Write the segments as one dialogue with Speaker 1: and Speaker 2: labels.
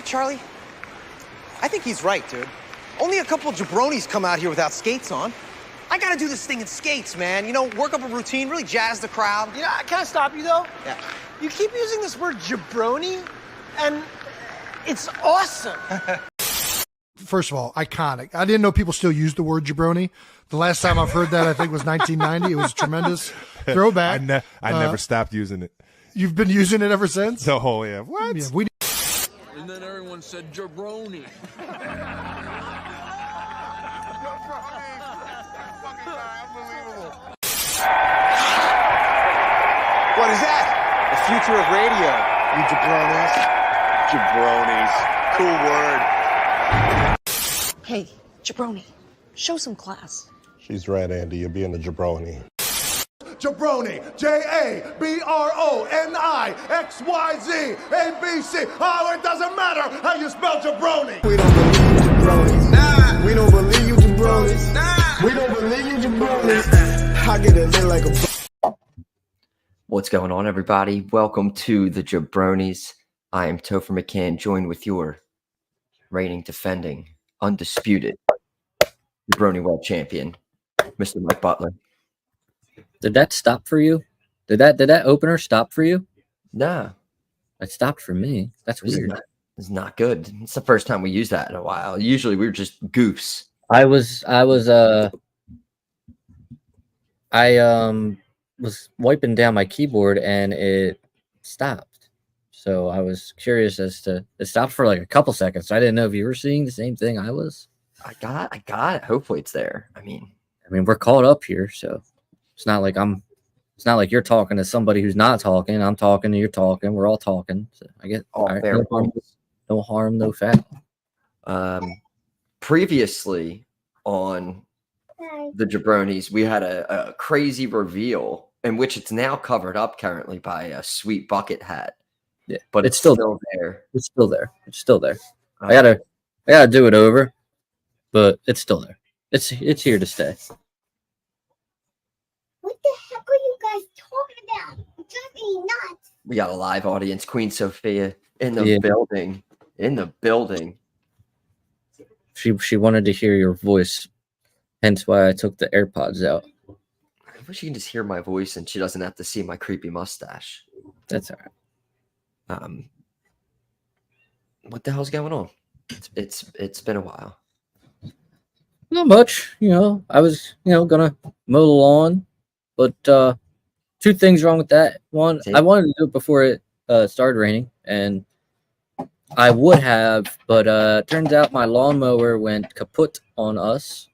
Speaker 1: what, Charlie? I think he's right, dude. Only a couple jabronis come out here without skates on. I gotta do this thing in skates, man. You know, work up a routine, really jazz the crowd.
Speaker 2: You know, can I stop you, though?
Speaker 1: Yeah.
Speaker 2: You keep using this word jabroni, and it's awesome.
Speaker 3: First of all, iconic. I didn't know people still use the word jabroni. The last time I've heard that, I think, was 1990. It was a tremendous throwback.
Speaker 4: I never stopped using it.
Speaker 3: You've been using it ever since?
Speaker 4: Oh, yeah. What?
Speaker 3: Yeah,
Speaker 5: And then everyone said jabroni.
Speaker 1: What is that? The future of radio, you jabronis.
Speaker 6: Cool word. Hey, jabroni, show some class.
Speaker 7: She's right, Andy. You're being a jabroni.
Speaker 8: jaBROni, JABRONIXYZ, ABC. Oh, it doesn't matter how you spell jabroni.
Speaker 9: We don't believe you jabronis. Nah. We don't believe you jabronis. Nah. We don't believe you jabronis. I get it lit like a...
Speaker 10: What's going on, everybody? Welcome to the jaBROnis. I am Topher McCann, joined with your reigning, defending, undisputed jaBROni world champion, Mr. Mike Butler.
Speaker 11: Did that stop for you? Did that opener stop for you?
Speaker 10: Nah.
Speaker 11: It stopped for me. That's weird.
Speaker 10: It's not good. It's the first time we used that in a while. Usually we're just goofs.
Speaker 11: I was wiping down my keyboard and it stopped. So I was curious as to it stopped for like a couple seconds. So I didn't know if you were seeing the same thing I was.
Speaker 10: I got it. Hopefully it's there. I mean
Speaker 11: we're caught up here, so it's not like you're talking to somebody who's not talking. I'm talking to you're talking. We're all talking. So I get
Speaker 10: fair.
Speaker 11: No harm, no foul.
Speaker 10: Previously on the jaBROnis, we had a crazy reveal in which it's now covered up currently by a sweet bucket hat.
Speaker 11: Yeah,
Speaker 10: but it's still there.
Speaker 11: It's still there. It's still there. I gotta do it over, but it's still there. It's here to stay.
Speaker 12: What the heck are you guys talking about? It's driving me nuts.
Speaker 10: We got a live audience, Queen Sophia in the building. In the building.
Speaker 11: She wanted to hear your voice, hence why I took the AirPods out.
Speaker 10: I wish she can just hear my voice and she doesn't have to see my creepy mustache.
Speaker 11: That's all right.
Speaker 10: What the hell's going on? It's been a while.
Speaker 11: Not much, I was, gonna mow the lawn, but two things wrong with that. One, I wanted to do it before it started raining, and I would have, but turns out my lawnmower went kaput on us.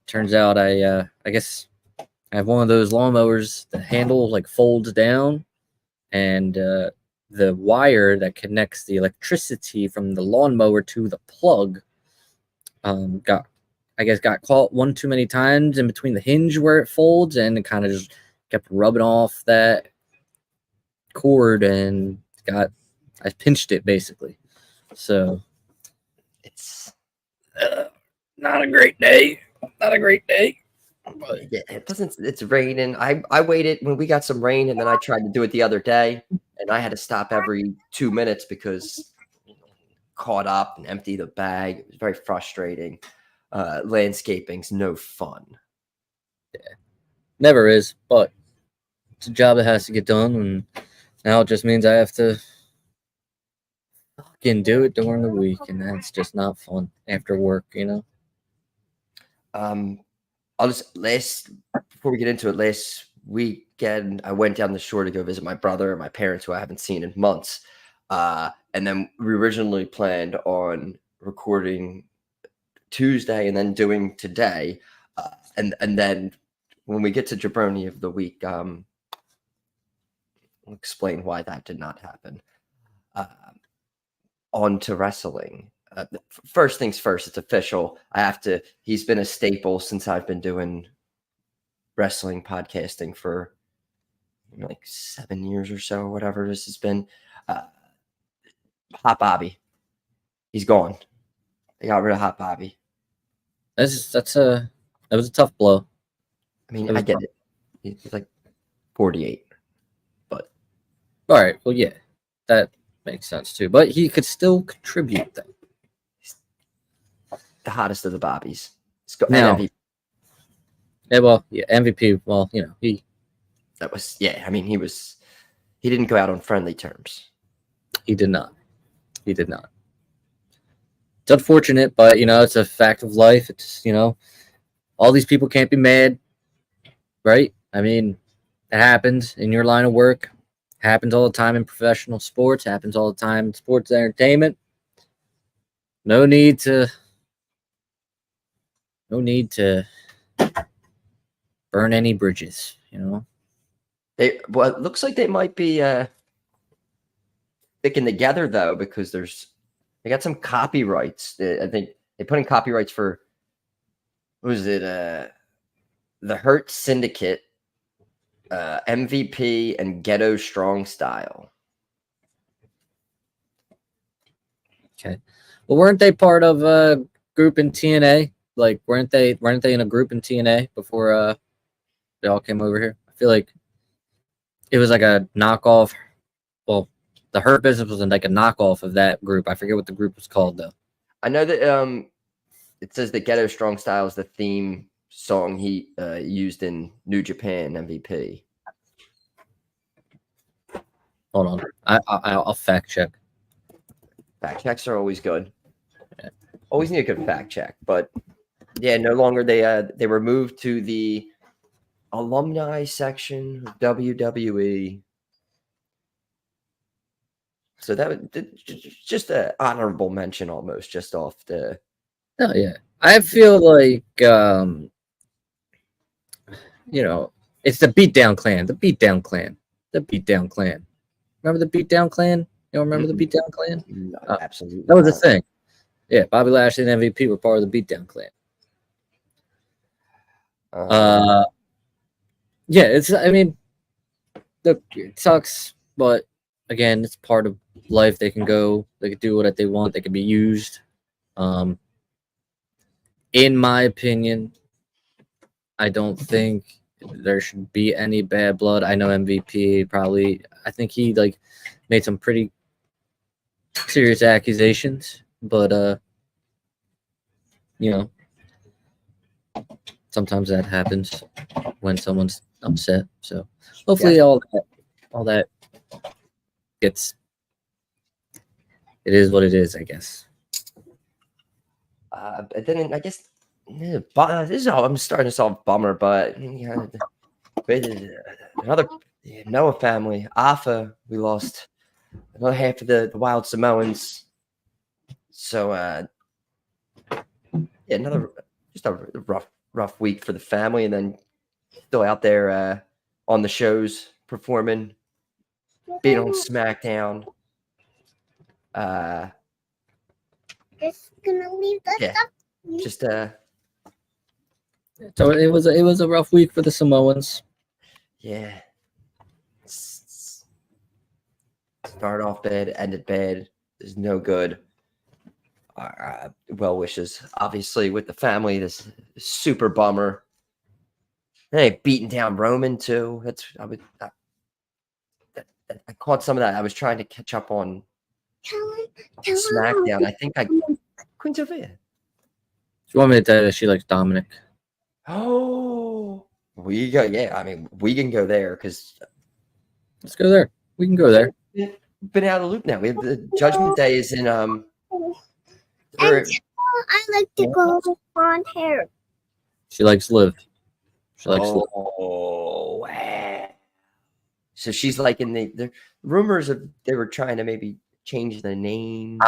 Speaker 11: Turns out I guess I have one of those lawnmowers. The handle like folds down, and the wire that connects the electricity from the lawnmower to the plug got caught one too many times in between the hinge where it folds, and it kind of just kept rubbing off that cord, and I pinched it basically. So it's not a great day. Not a great day.
Speaker 10: But it's raining. I waited when we got some rain, and then I tried to do it the other day, and I had to stop every 2 minutes because caught up and empty the bag. It was very frustrating. Landscaping's no fun.
Speaker 11: Yeah, never is, but it's a job that has to get done, and now it just means I have to fucking do it during the week, and that's just not fun after work,
Speaker 10: I'll just before we get into it, last weekend I went down the shore to go visit my brother and my parents, who I haven't seen in months. And then we originally planned on recording Tuesday and then doing today. And then when we get to jaBROni of the week, I'll explain why that did not happen. On to wrestling. First things first, it's official. He's been a staple since I've been doing wrestling podcasting for like 7 years or so, or whatever this has been. Hot Bobby. He's gone. They got rid of Hot Bobby.
Speaker 11: That was a tough blow.
Speaker 10: I mean, I get it. He's like 48. But
Speaker 11: all right, well, yeah. makes sense too. But he could still contribute though.
Speaker 10: The hottest of the Bobbies.
Speaker 11: Now,
Speaker 10: MVP.
Speaker 11: Yeah, well, yeah, MVP. Well, he.
Speaker 10: That was I mean, he didn't go out on friendly terms.
Speaker 11: He did not. He did not. It's unfortunate, but it's a fact of life. It's all these people can't be mad, right? I mean, it happens in your line of work. It happens all the time in professional sports. It happens all the time in sports entertainment. No need to burn any bridges.
Speaker 10: It looks like they might be sticking together though, because they got some copyrights. I think they put in copyrights for, what was it? The Hurt Syndicate, MVP, and Ghetto Strong Style.
Speaker 11: Okay. Well, weren't they part of a group in TNA? Like, weren't they in a group in TNA before they all came over here? I feel like it was like a knockoff. Well, the Hurt Business was like a knockoff of that group. I forget what the group was called though.
Speaker 10: I know that it says that Ghetto Strong Style is the theme song he used in New Japan MVP.
Speaker 11: Hold on, I'll fact check.
Speaker 10: Fact checks are always good. Yeah. Always need a good fact check, but yeah, no longer they were moved to the alumni section of WWE. So that was just an honorable mention, almost just off the.
Speaker 11: Oh yeah, I feel like it's the Beatdown Clan, the Beatdown Clan, the Beatdown Clan. Remember the Beatdown Clan? You don't remember the Beatdown Clan?
Speaker 10: No, absolutely.
Speaker 11: That was a thing. Yeah, Bobby Lashley and MVP were part of the Beatdown Clan. Yeah, I mean, look, it sucks, but again, it's part of life. They can do what they want. They can be used. In my opinion, I don't think there should be any bad blood. I know MVP probably. I think he made some pretty serious accusations, but sometimes that happens when someone's upset. So hopefully all that gets. It is what it is, I guess.
Speaker 10: But then I guess this is all I'm starting to solve bummer, but another Noah family, Alpha, we lost another half of the Wild Samoans. So another just a rough week for the family, and then still out there on the shows performing, being on SmackDown.
Speaker 12: Just gonna leave the stuff.
Speaker 10: Just
Speaker 11: So it was a rough week for the Samoans.
Speaker 10: Yeah. Start off bad, ended bad. There's no good. Well wishes, obviously, with the family. This super bummer. They beating down Roman too. I caught some of that. I was trying to catch up on SmackDown. I think Queen Sophia.
Speaker 11: You want me to tell you that she likes Dominic?
Speaker 10: Oh, we go. Yeah, I mean, we can go there because
Speaker 11: let's go there. We can go there.
Speaker 10: Been out of the loop now. We have the Judgment Day is in
Speaker 12: I like to go with blonde hair.
Speaker 11: She likes Liv. She likes Liv.
Speaker 10: Oh, wow. So she's like in the rumors of they were trying to maybe change the name.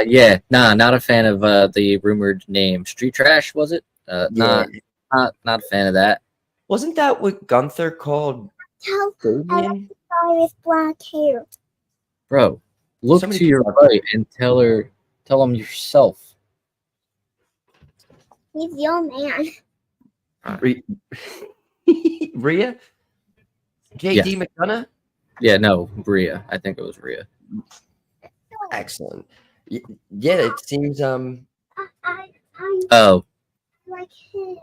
Speaker 11: Yeah. Nah, not a fan of the rumored name. Street Trash, was it? Not a fan of that.
Speaker 10: Wasn't that what Gunther called Damien?
Speaker 12: With black hair.
Speaker 11: Bro, look to your right and tell him yourself.
Speaker 12: He's your man.
Speaker 10: Rhea? JD McDonough?
Speaker 11: Yeah, no, Rhea. I think it was Rhea.
Speaker 10: Excellent. Yeah, it seems
Speaker 11: Oh.
Speaker 12: Like him.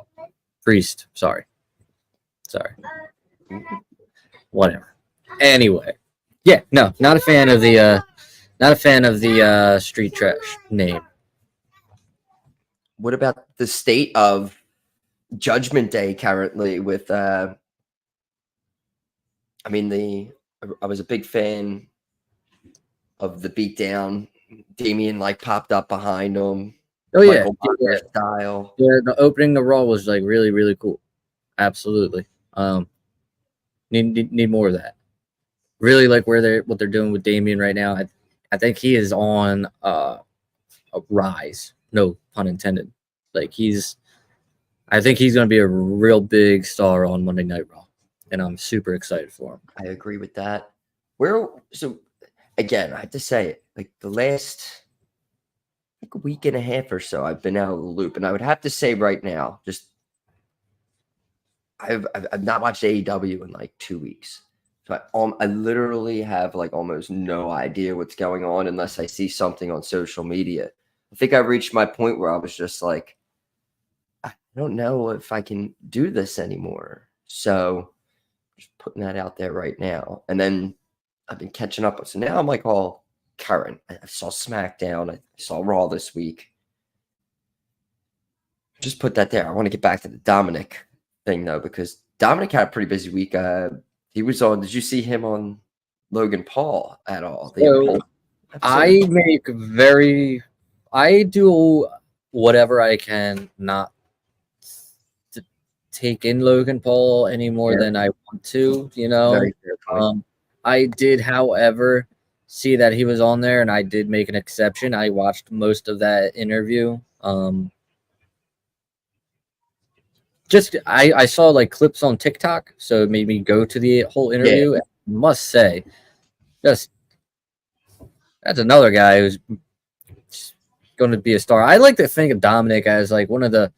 Speaker 11: Priest. Sorry. Whatever. Anyway. Yeah, no, not a fan of the Not a fan of the street trash name.
Speaker 10: What about the state of Judgment Day currently with I was a big fan of the beatdown. Damien like popped up behind him.
Speaker 11: Oh yeah,
Speaker 10: Michael Butler style.
Speaker 11: Yeah, the opening the Raw was like really, really cool. Absolutely. Need more of that. Really like what they're doing with Damien right now. I think he is on a rise. No pun intended. Like I think he's going to be a real big star on Monday Night Raw, and I'm super excited for him.
Speaker 10: I agree with that. So again, I have to say it. Like the last week and a half or so, I've been out of the loop, and I would have to say right now, just I've not watched AEW in like 2 weeks. So I literally have like almost no idea what's going on unless I see something on social media. I think I reached my point where I was just like, I don't know if I can do this anymore. So just putting that out there right now. And then I've been catching up. So now I'm like all current. I saw SmackDown. I saw Raw this week. Just put that there. I want to get back to the Dominic thing though, because Dominic had a pretty busy week. He was on. Did you see him on Logan Paul at all?
Speaker 11: So I do whatever I can not to take in Logan Paul any more than I want to, you know.
Speaker 10: Very fair point.
Speaker 11: I did, however, see that he was on there, and I did make an exception. I watched most of that interview. I saw like clips on TikTok, so it made me go to the whole interview.
Speaker 10: Yeah.
Speaker 11: I must say, that's another guy who's going to be a star. I like to think of Dominic as like one of the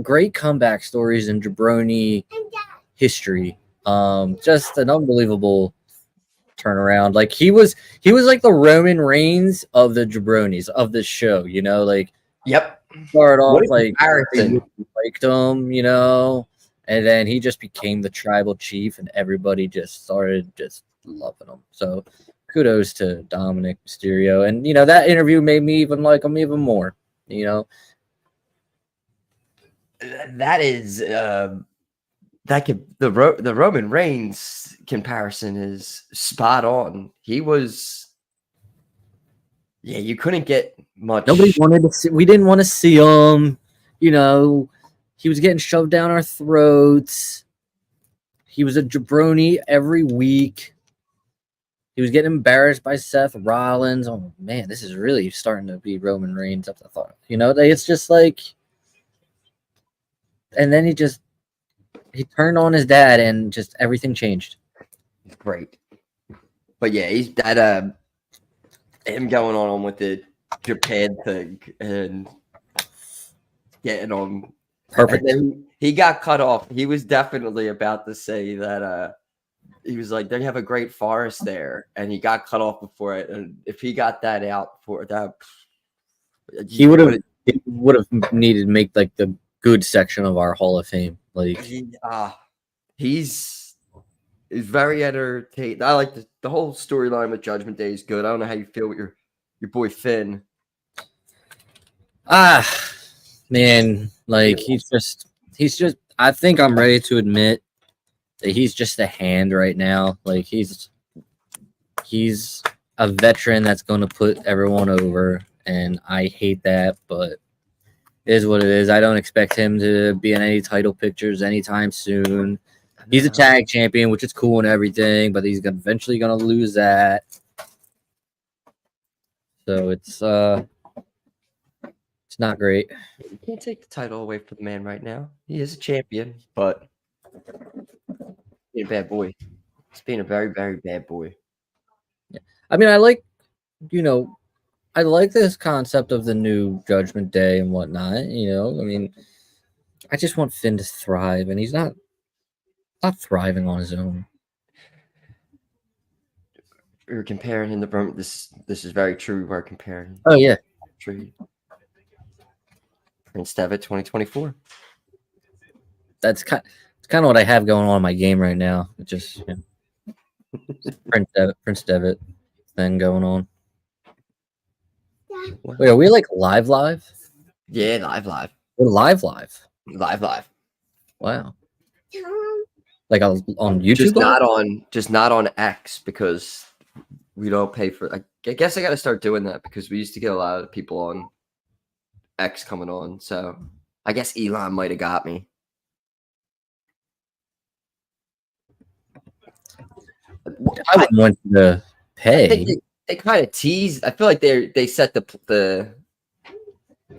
Speaker 11: great comeback stories in jaBROni history. Just an unbelievable turnaround. Like he was like the Roman Reigns of the jaBROnis of this show, you know, like
Speaker 10: yep.
Speaker 11: Started off like liked him, you know, and then he just became the tribal chief, and everybody just started just loving him. So kudos to Dominic Mysterio, and you know that interview made me even like him even more. You know,
Speaker 10: that is the Roman Reigns comparison is spot on. He was, yeah, you couldn't get much.
Speaker 11: Nobody wanted to see. We didn't want to see him. You know, he was getting shoved down our throats. He was a jaBROni every week. He was getting embarrassed by Seth Rollins. Oh man, this is really starting to be Roman Reigns up the thought. You know, it's just like, and then he turned on his dad, and just everything changed.
Speaker 10: Great, but yeah, he's that him going on with the Japan thing and getting on perfect. And then he got cut off. He was definitely about to say that he was like, they have a great forest there, and he got cut off before it. And if he got that out for that,
Speaker 11: he would have needed to make like the good section of our Hall of Fame. Like
Speaker 10: he's very entertaining. I like the whole storyline with Judgment Day is good. I don't know how you feel with your boy Finn.
Speaker 11: Man, like he's just I think I'm ready to admit that he's just a hand right now. Like he's a veteran that's going to put everyone over, and I hate that, but it is what it is. I don't expect him to be in any title pictures anytime soon. He's a tag champion, which is cool and everything, but he's eventually going to lose that. So it's not great.
Speaker 10: You can't take the title away from the man right now. He is a champion, but being a bad boy. He's being a very, very bad boy.
Speaker 11: Yeah. I mean, I like this concept of the new Judgment Day and whatnot. You know, I mean, I just want Finn to thrive, and he's not thriving on his own.
Speaker 10: We were comparing him to this is very true. We were comparing.
Speaker 11: Oh yeah.
Speaker 10: Prince Devitt 2024.
Speaker 11: It's kind of what I have going on in my game right now. It's just Prince Devitt. thing going on. Wait, are we like live?
Speaker 10: Yeah, live.
Speaker 11: We're live.
Speaker 10: Live.
Speaker 11: Wow. Like on YouTube?
Speaker 10: Just not on X because we don't pay for. I guess I got to start doing that because we used to get a lot of people on X coming on. So I guess Elon might have got me.
Speaker 11: I wouldn't want to pay.
Speaker 10: I think they kind of teased. I feel like they set the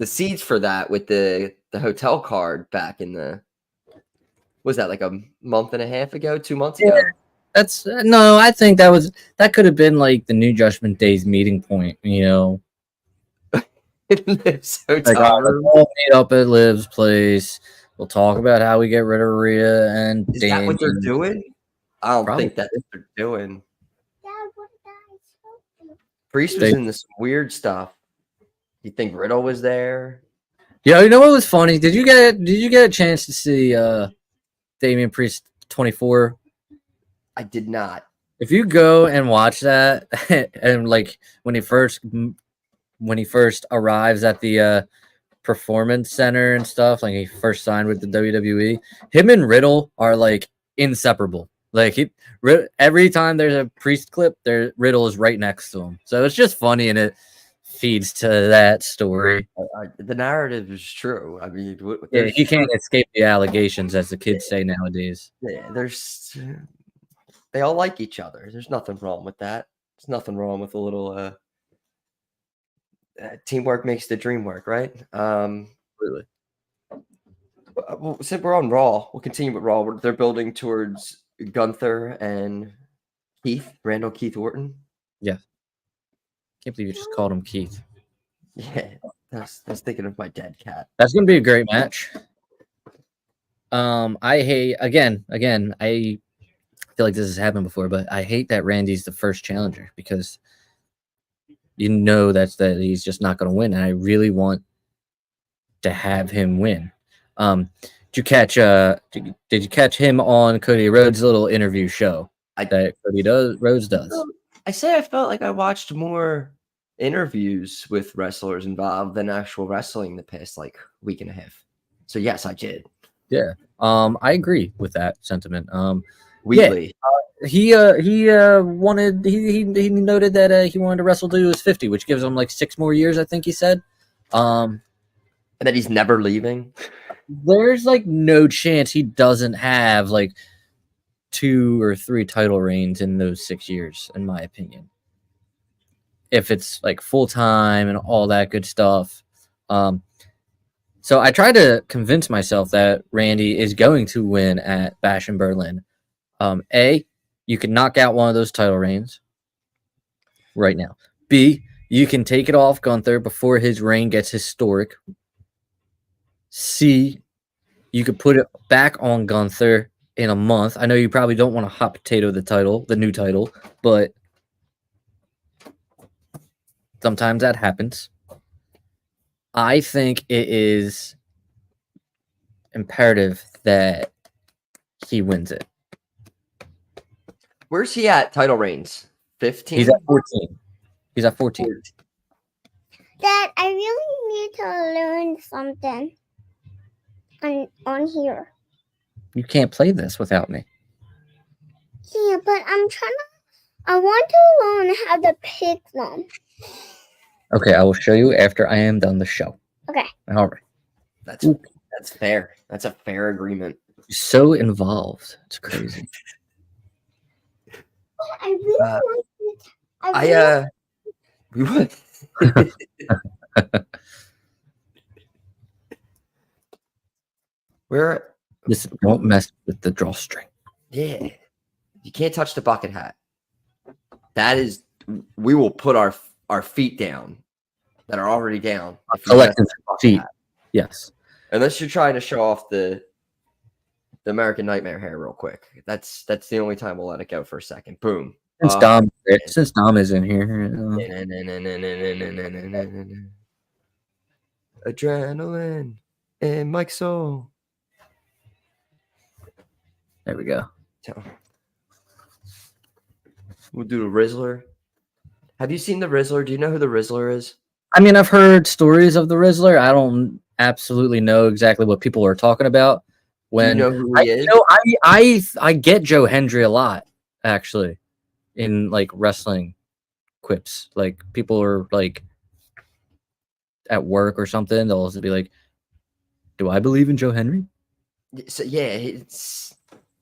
Speaker 10: seeds for that with the hotel card back in the. Was that like a month and a half ago, 2 months ago?
Speaker 11: That's no. I think that could have been like the New Judgment Day's meeting point. You know,
Speaker 10: Liv's
Speaker 11: like,
Speaker 10: hotel
Speaker 11: let's
Speaker 10: room.
Speaker 11: all meet up at Liv's place. We'll talk about how we get rid of Rhea and
Speaker 10: Is that what they're doing? I don't
Speaker 11: Probably.
Speaker 10: think that's what they're doing. Priest was into some weird stuff. You think Riddle was there?
Speaker 11: Yeah, you know what was funny? Did you get a chance to see Damian Priest 24?
Speaker 10: I did not.
Speaker 11: If you go and watch that, and like when he first arrives at the performance center and stuff, like he first signed with the WWE, him and Riddle are like inseparable. Like every time there's a Priest clip, Riddle is right next to him. So it's just funny, and it feeds to that story.
Speaker 10: The narrative is true. I mean,
Speaker 11: Yeah, he can't escape the allegations, as the kids say nowadays.
Speaker 10: Yeah, they all like each other. There's nothing wrong with that. There's nothing wrong with a little teamwork makes the dream work, right?
Speaker 11: Really.
Speaker 10: Well, since we're on Raw, we'll continue with Raw. They're building towards Gunther and Randall Keith Orton.
Speaker 11: Yeah. Can't believe you just called him Keith.
Speaker 10: Yeah, that's thinking of my dead cat.
Speaker 11: That's gonna be a great match. I hate again. I feel like this has happened before, but I hate that Randy's the first challenger because you know that he's just not going to win, and I really want to have him win. Did you catch him on Cody Rhodes' little interview show that Rhodes does?
Speaker 10: I say I felt like I watched more interviews with wrestlers involved than actual wrestling the past like week and a half. So yes, I did.
Speaker 11: Yeah. I agree with that sentiment.
Speaker 10: Weekly.
Speaker 11: Yeah, he noted that he wanted to wrestle till he was 50, which gives him like 6 more years, I think he said.
Speaker 10: And that he's never leaving.
Speaker 11: There's like no chance he doesn't have like 2 or 3 title reigns in those 6 years, in my opinion. If it's like full time and all that good stuff. So I tried to convince myself that Randy is going to win at Bash in Berlin. You can knock out one of those title reigns right now. B, you can take it off Gunther before his reign gets historic. C, you could put it back on Gunther in a month. I know you probably don't want to hot potato the new title, but sometimes that happens. I think it is imperative that he wins it.
Speaker 10: Where's he at title reigns? 15?
Speaker 11: He's at 14. He's at 14.
Speaker 12: Dad, I really need to learn something on here.
Speaker 11: You can't play this without me.
Speaker 12: Yeah, but I want to learn how to pick them.
Speaker 11: Okay, I will show you after I am done the show.
Speaker 12: Okay.
Speaker 11: All right.
Speaker 10: That's fair. That's a fair agreement.
Speaker 11: So involved. It's crazy.
Speaker 12: I really want to.
Speaker 10: We would.
Speaker 11: Listen, don't mess with the drawstring.
Speaker 10: Yeah. You can't touch the bucket hat. That is, we will put our feet down that are already down.
Speaker 11: Collective feet. Yes.
Speaker 10: Unless you're trying to show off the American Nightmare hair real quick. That's the only time we'll let it go for a second. Boom.
Speaker 11: Since Dom is in here.
Speaker 10: Adrenaline and Mike's soul.
Speaker 11: There we go.
Speaker 10: We'll do the Rizzler. Have you seen the Riddler? Do you know who the Riddler is?
Speaker 11: I mean, I've heard stories of the Riddler. I don't absolutely know exactly what people are talking about.
Speaker 10: Do you know who he is?
Speaker 11: I get Joe Hendry a lot, actually, in like wrestling quips. Like people are like at work or something, they'll also be like, "Do I believe in Joe Hendry?"
Speaker 10: So yeah, it's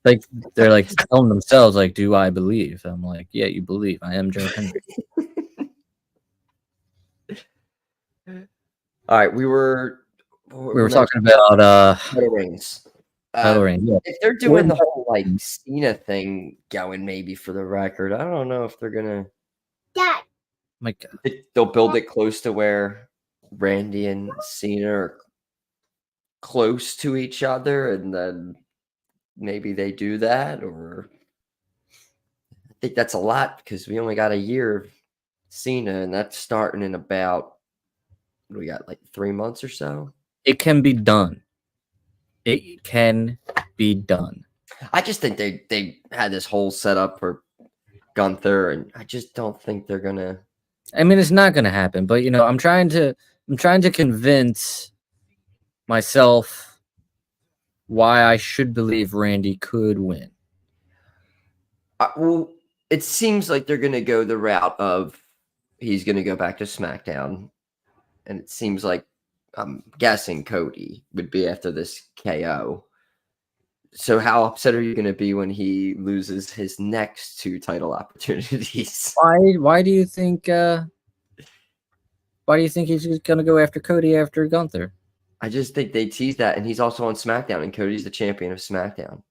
Speaker 11: like they're like telling themselves, like, "Do I believe?" I'm like, "Yeah, you believe. I am Joe Hendry."
Speaker 10: All right, we were
Speaker 11: talking about
Speaker 10: title reigns.
Speaker 11: Title reign. Yeah.
Speaker 10: If they're doing the whole like Cena thing going, maybe for the record, I don't know if they're gonna.
Speaker 12: Dad.
Speaker 11: My God.
Speaker 10: They'll build it close to where Randy and Cena are close to each other, and then maybe they do that, or I think that's a lot because we only got a year of Cena, and that's starting in about we got like 3 months or so.
Speaker 11: It can be done. It can be done.
Speaker 10: I just think they had this whole setup for Gunther, and I just don't think they're gonna.
Speaker 11: I mean, it's not gonna happen, but you know, I'm trying to convince myself why I should believe Randy could win.
Speaker 10: Well, it seems like they're gonna go the route of he's gonna go back to SmackDown, and it seems like I'm guessing Cody would be after this KO. So how upset are you going to be when he loses his next 2 title opportunities?
Speaker 11: Why do you think he's going to go after Cody after Gunther?
Speaker 10: I just think they tease that, and he's also on SmackDown, and Cody's the champion of SmackDown.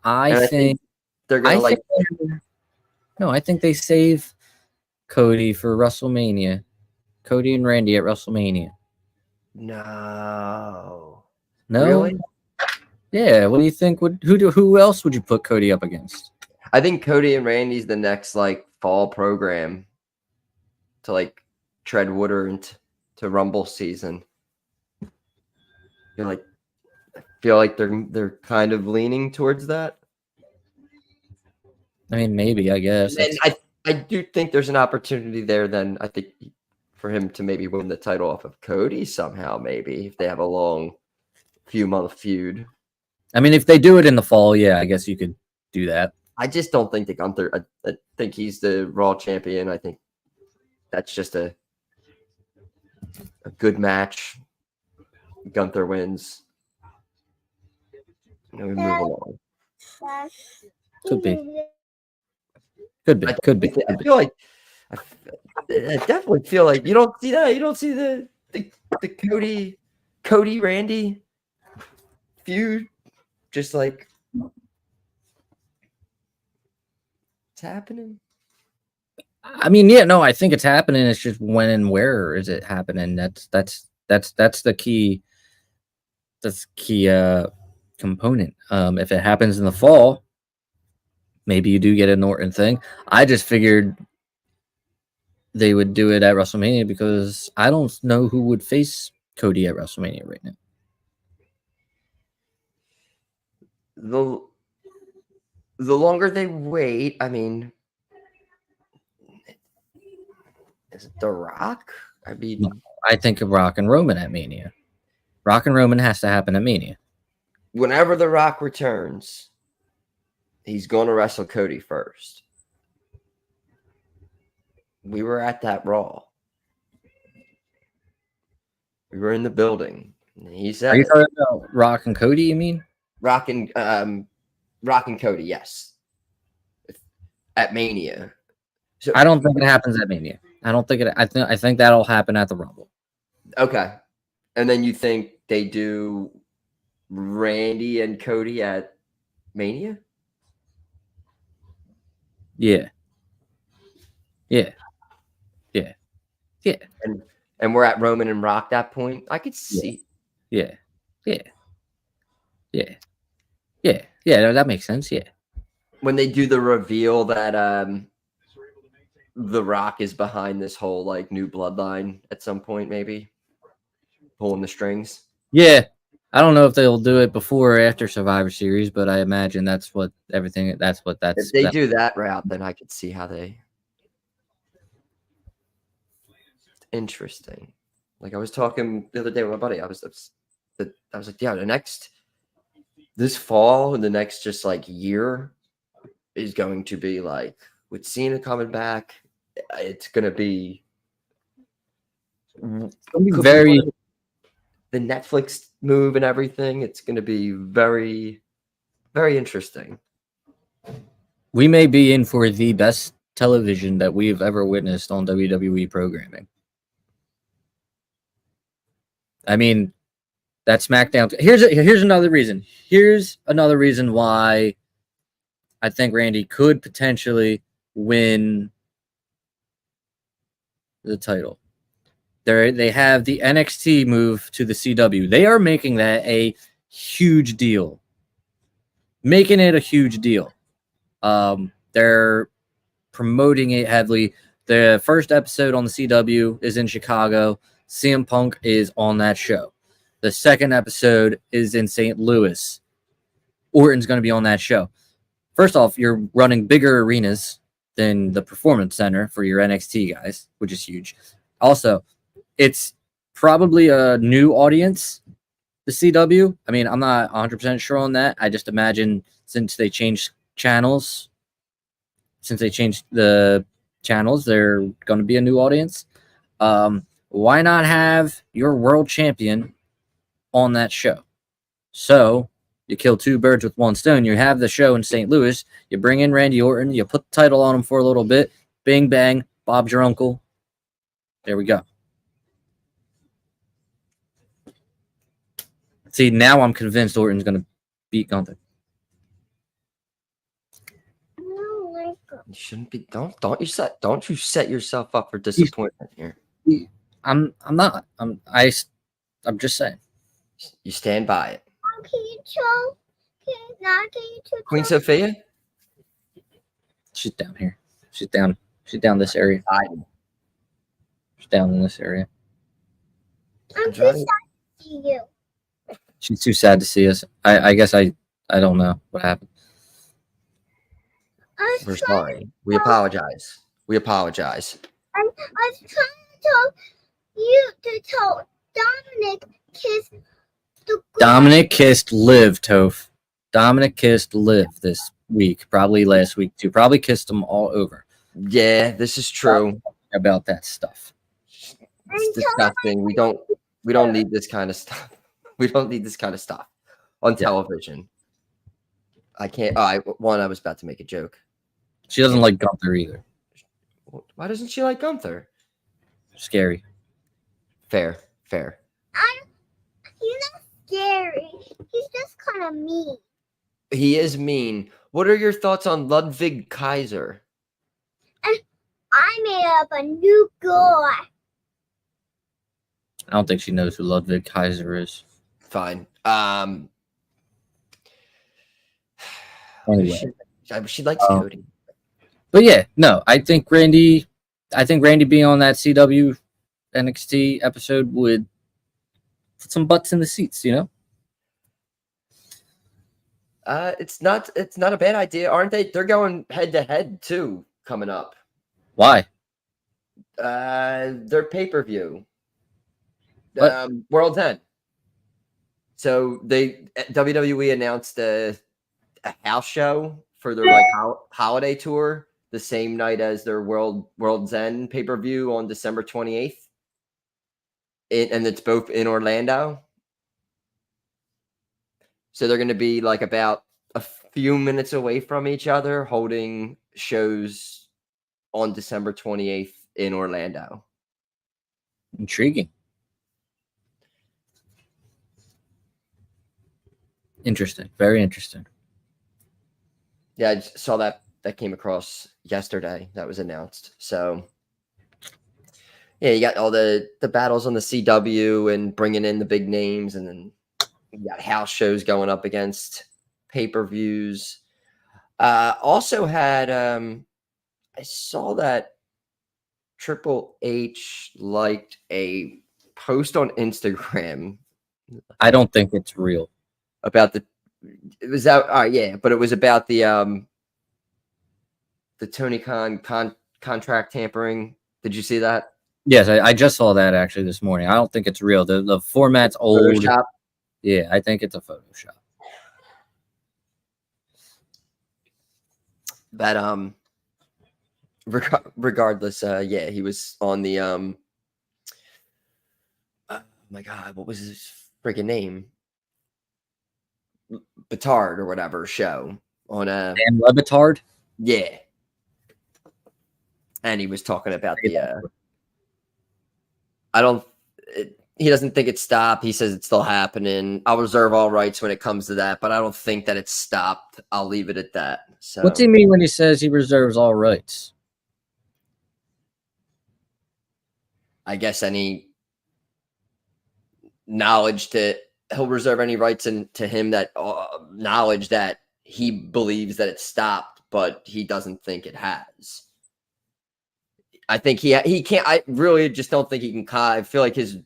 Speaker 11: I think
Speaker 10: they're going to like.
Speaker 11: No, I think they save Cody for WrestleMania. Cody and Randy at WrestleMania.
Speaker 10: No.
Speaker 11: Really? Yeah. What do you think? Who else would you put Cody up against?
Speaker 10: I think Cody and Randy's the next like fall program to like tread water into Rumble season. I feel like they're kind of leaning towards that.
Speaker 11: I mean, maybe, I guess.
Speaker 10: And I do think there's an opportunity there. Then I think for him to maybe win the title off of Cody somehow, maybe if they have a long few month feud.
Speaker 11: I mean, if they do it in the fall, yeah, I guess you could do that.
Speaker 10: I just don't think that Gunther. I think he's the Raw champion. I think that's just a good match. Gunther wins. We move along.
Speaker 11: Could be.
Speaker 10: I feel like I definitely feel like you don't see that. You don't see the Cody Randy feud. Just like it's happening.
Speaker 11: I mean, yeah, no, I think it's happening. It's just when and where is it happening? That's the key. That's key component. If it happens in the fall, maybe you do get a Norton thing. I just figured they would do it at WrestleMania because I don't know who would face Cody at WrestleMania right now.
Speaker 10: The longer they wait, I mean, is it The Rock? I mean,
Speaker 11: I think of Rock and Roman at Mania. Rock and Roman has to happen at Mania.
Speaker 10: Whenever The Rock returns, he's going to wrestle Cody first. We were at that Raw. We were in the building. He said,
Speaker 11: "Are you talking about Rock and Cody? You mean
Speaker 10: Rock and Cody? Yes, at Mania." So
Speaker 11: I don't think it happens at Mania. I don't think it. I think that'll happen at the Rumble.
Speaker 10: Okay, and then you think they do Randy and Cody at Mania?
Speaker 11: Yeah.
Speaker 10: And we're at Roman and Rock that point. I could see.
Speaker 11: Yeah. No, that makes sense. Yeah.
Speaker 10: When they do the reveal that The Rock is behind this whole like new bloodline at some point, maybe pulling the strings.
Speaker 11: Yeah. I don't know if they'll do it before or after Survivor Series, but I imagine that's what everything. If
Speaker 10: they do that route, then I could see how they interesting. Like I was talking the other day with my buddy. I was like, yeah, this fall and the next just like year is going to be like with Cena coming back. It's gonna be
Speaker 11: very
Speaker 10: the Netflix move and everything. It's gonna be very, very interesting.
Speaker 11: We may be in for the best television that we've ever witnessed on WWE programming. I mean, that SmackDown. Here's another reason. Here's another reason why I think Randy could potentially win the title. They have the NXT move to the CW. They are making that a huge deal. Making it a huge deal. They're promoting it heavily. The first episode on the CW is in Chicago. CM Punk is on that show. The second episode is in St. Louis. Orton's going to be on that show. First off, you're running bigger arenas than the Performance Center for your NXT guys, which is huge. Also, it's probably a new audience, the CW. I mean, I'm not 100% sure on that. I just imagine since they changed channels, they're going to be a new audience. Why not have your world champion on that show? So you kill two birds with one stone. You have the show in St. Louis. You bring in Randy Orton. You put the title on him for a little bit. Bing, bang. Bob's your uncle. There we go. See, now I'm convinced Orton's going to beat Gunther.
Speaker 10: You shouldn't be. Don't you set yourself up for disappointment here.
Speaker 11: I'm not. I'm just saying.
Speaker 10: You stand by it.
Speaker 12: Can you
Speaker 10: Queen Sophia?
Speaker 11: She's down here. She's down this area. She's down in this area.
Speaker 12: I'm too sad to see you.
Speaker 11: She's too sad to see us. I guess I don't know what happened.
Speaker 10: We're sorry. We apologize. We apologize.
Speaker 12: I was trying to tell you to tell Dominic kissed the
Speaker 11: Dominic kissed Liv, Toph. Dominic kissed Liv this week, probably last week too. Probably kissed them all over.
Speaker 10: Yeah, this is true.
Speaker 11: About that stuff.
Speaker 10: It's disgusting. We don't need this kind of stuff. We don't need this kind of stuff on television. I can't. I was about to make a joke.
Speaker 11: She doesn't like Gunther either.
Speaker 10: Why doesn't she like Gunther?
Speaker 11: Scary.
Speaker 10: Fair.
Speaker 12: He's not scary. He's just kind of mean.
Speaker 10: He is mean. What are your thoughts on Ludwig Kaiser?
Speaker 12: And I made up a new guy.
Speaker 11: I don't think she knows who Ludwig Kaiser is.
Speaker 10: Fine.
Speaker 11: Anyway.
Speaker 10: She likes Cody.
Speaker 11: But yeah, no, I think Randy being on that CW NXT episode would put some butts in the seats, you know?
Speaker 10: It's not a bad idea, aren't they? They're going head to head too coming up.
Speaker 11: Why?
Speaker 10: Their pay-per-view. World's End. So WWE announced a house show for their holiday tour the same night as their World's End pay-per-view on December 28th. And it's both in Orlando. So they're going to be like about a few minutes away from each other holding shows on December 28th in Orlando.
Speaker 11: Intriguing. Interesting. Very interesting.
Speaker 10: Yeah, I just saw that came across yesterday. That was announced. So, yeah, you got all the battles on the CW and bringing in the big names, and then you got house shows going up against pay-per-views. Also had I saw that Triple H liked a post on Instagram.
Speaker 11: I don't think it's real.
Speaker 10: About it was out. Yeah, but it was about the Tony Khan contract tampering. Did you see that?
Speaker 11: Yes, I just saw that actually this morning. I don't think it's real. The format's old.
Speaker 10: Photoshop.
Speaker 11: Yeah, I think it's a Photoshop.
Speaker 10: But regardless, yeah, he was on the oh my God, what was his freaking name? Batard or whatever show on
Speaker 11: Dan Le Batard?
Speaker 10: Yeah. And he was talking about the he doesn't think it's stopped. He says it's still happening. I'll reserve all rights when it comes to that, but I don't think that it's stopped. I'll leave it at that. So
Speaker 11: What's he mean when he says he reserves all rights?
Speaker 10: I guess any knowledge to he'll reserve any rights to him that knowledge that he believes that it stopped, but he doesn't think it has. I think he can't. I really just don't think he can. I feel like his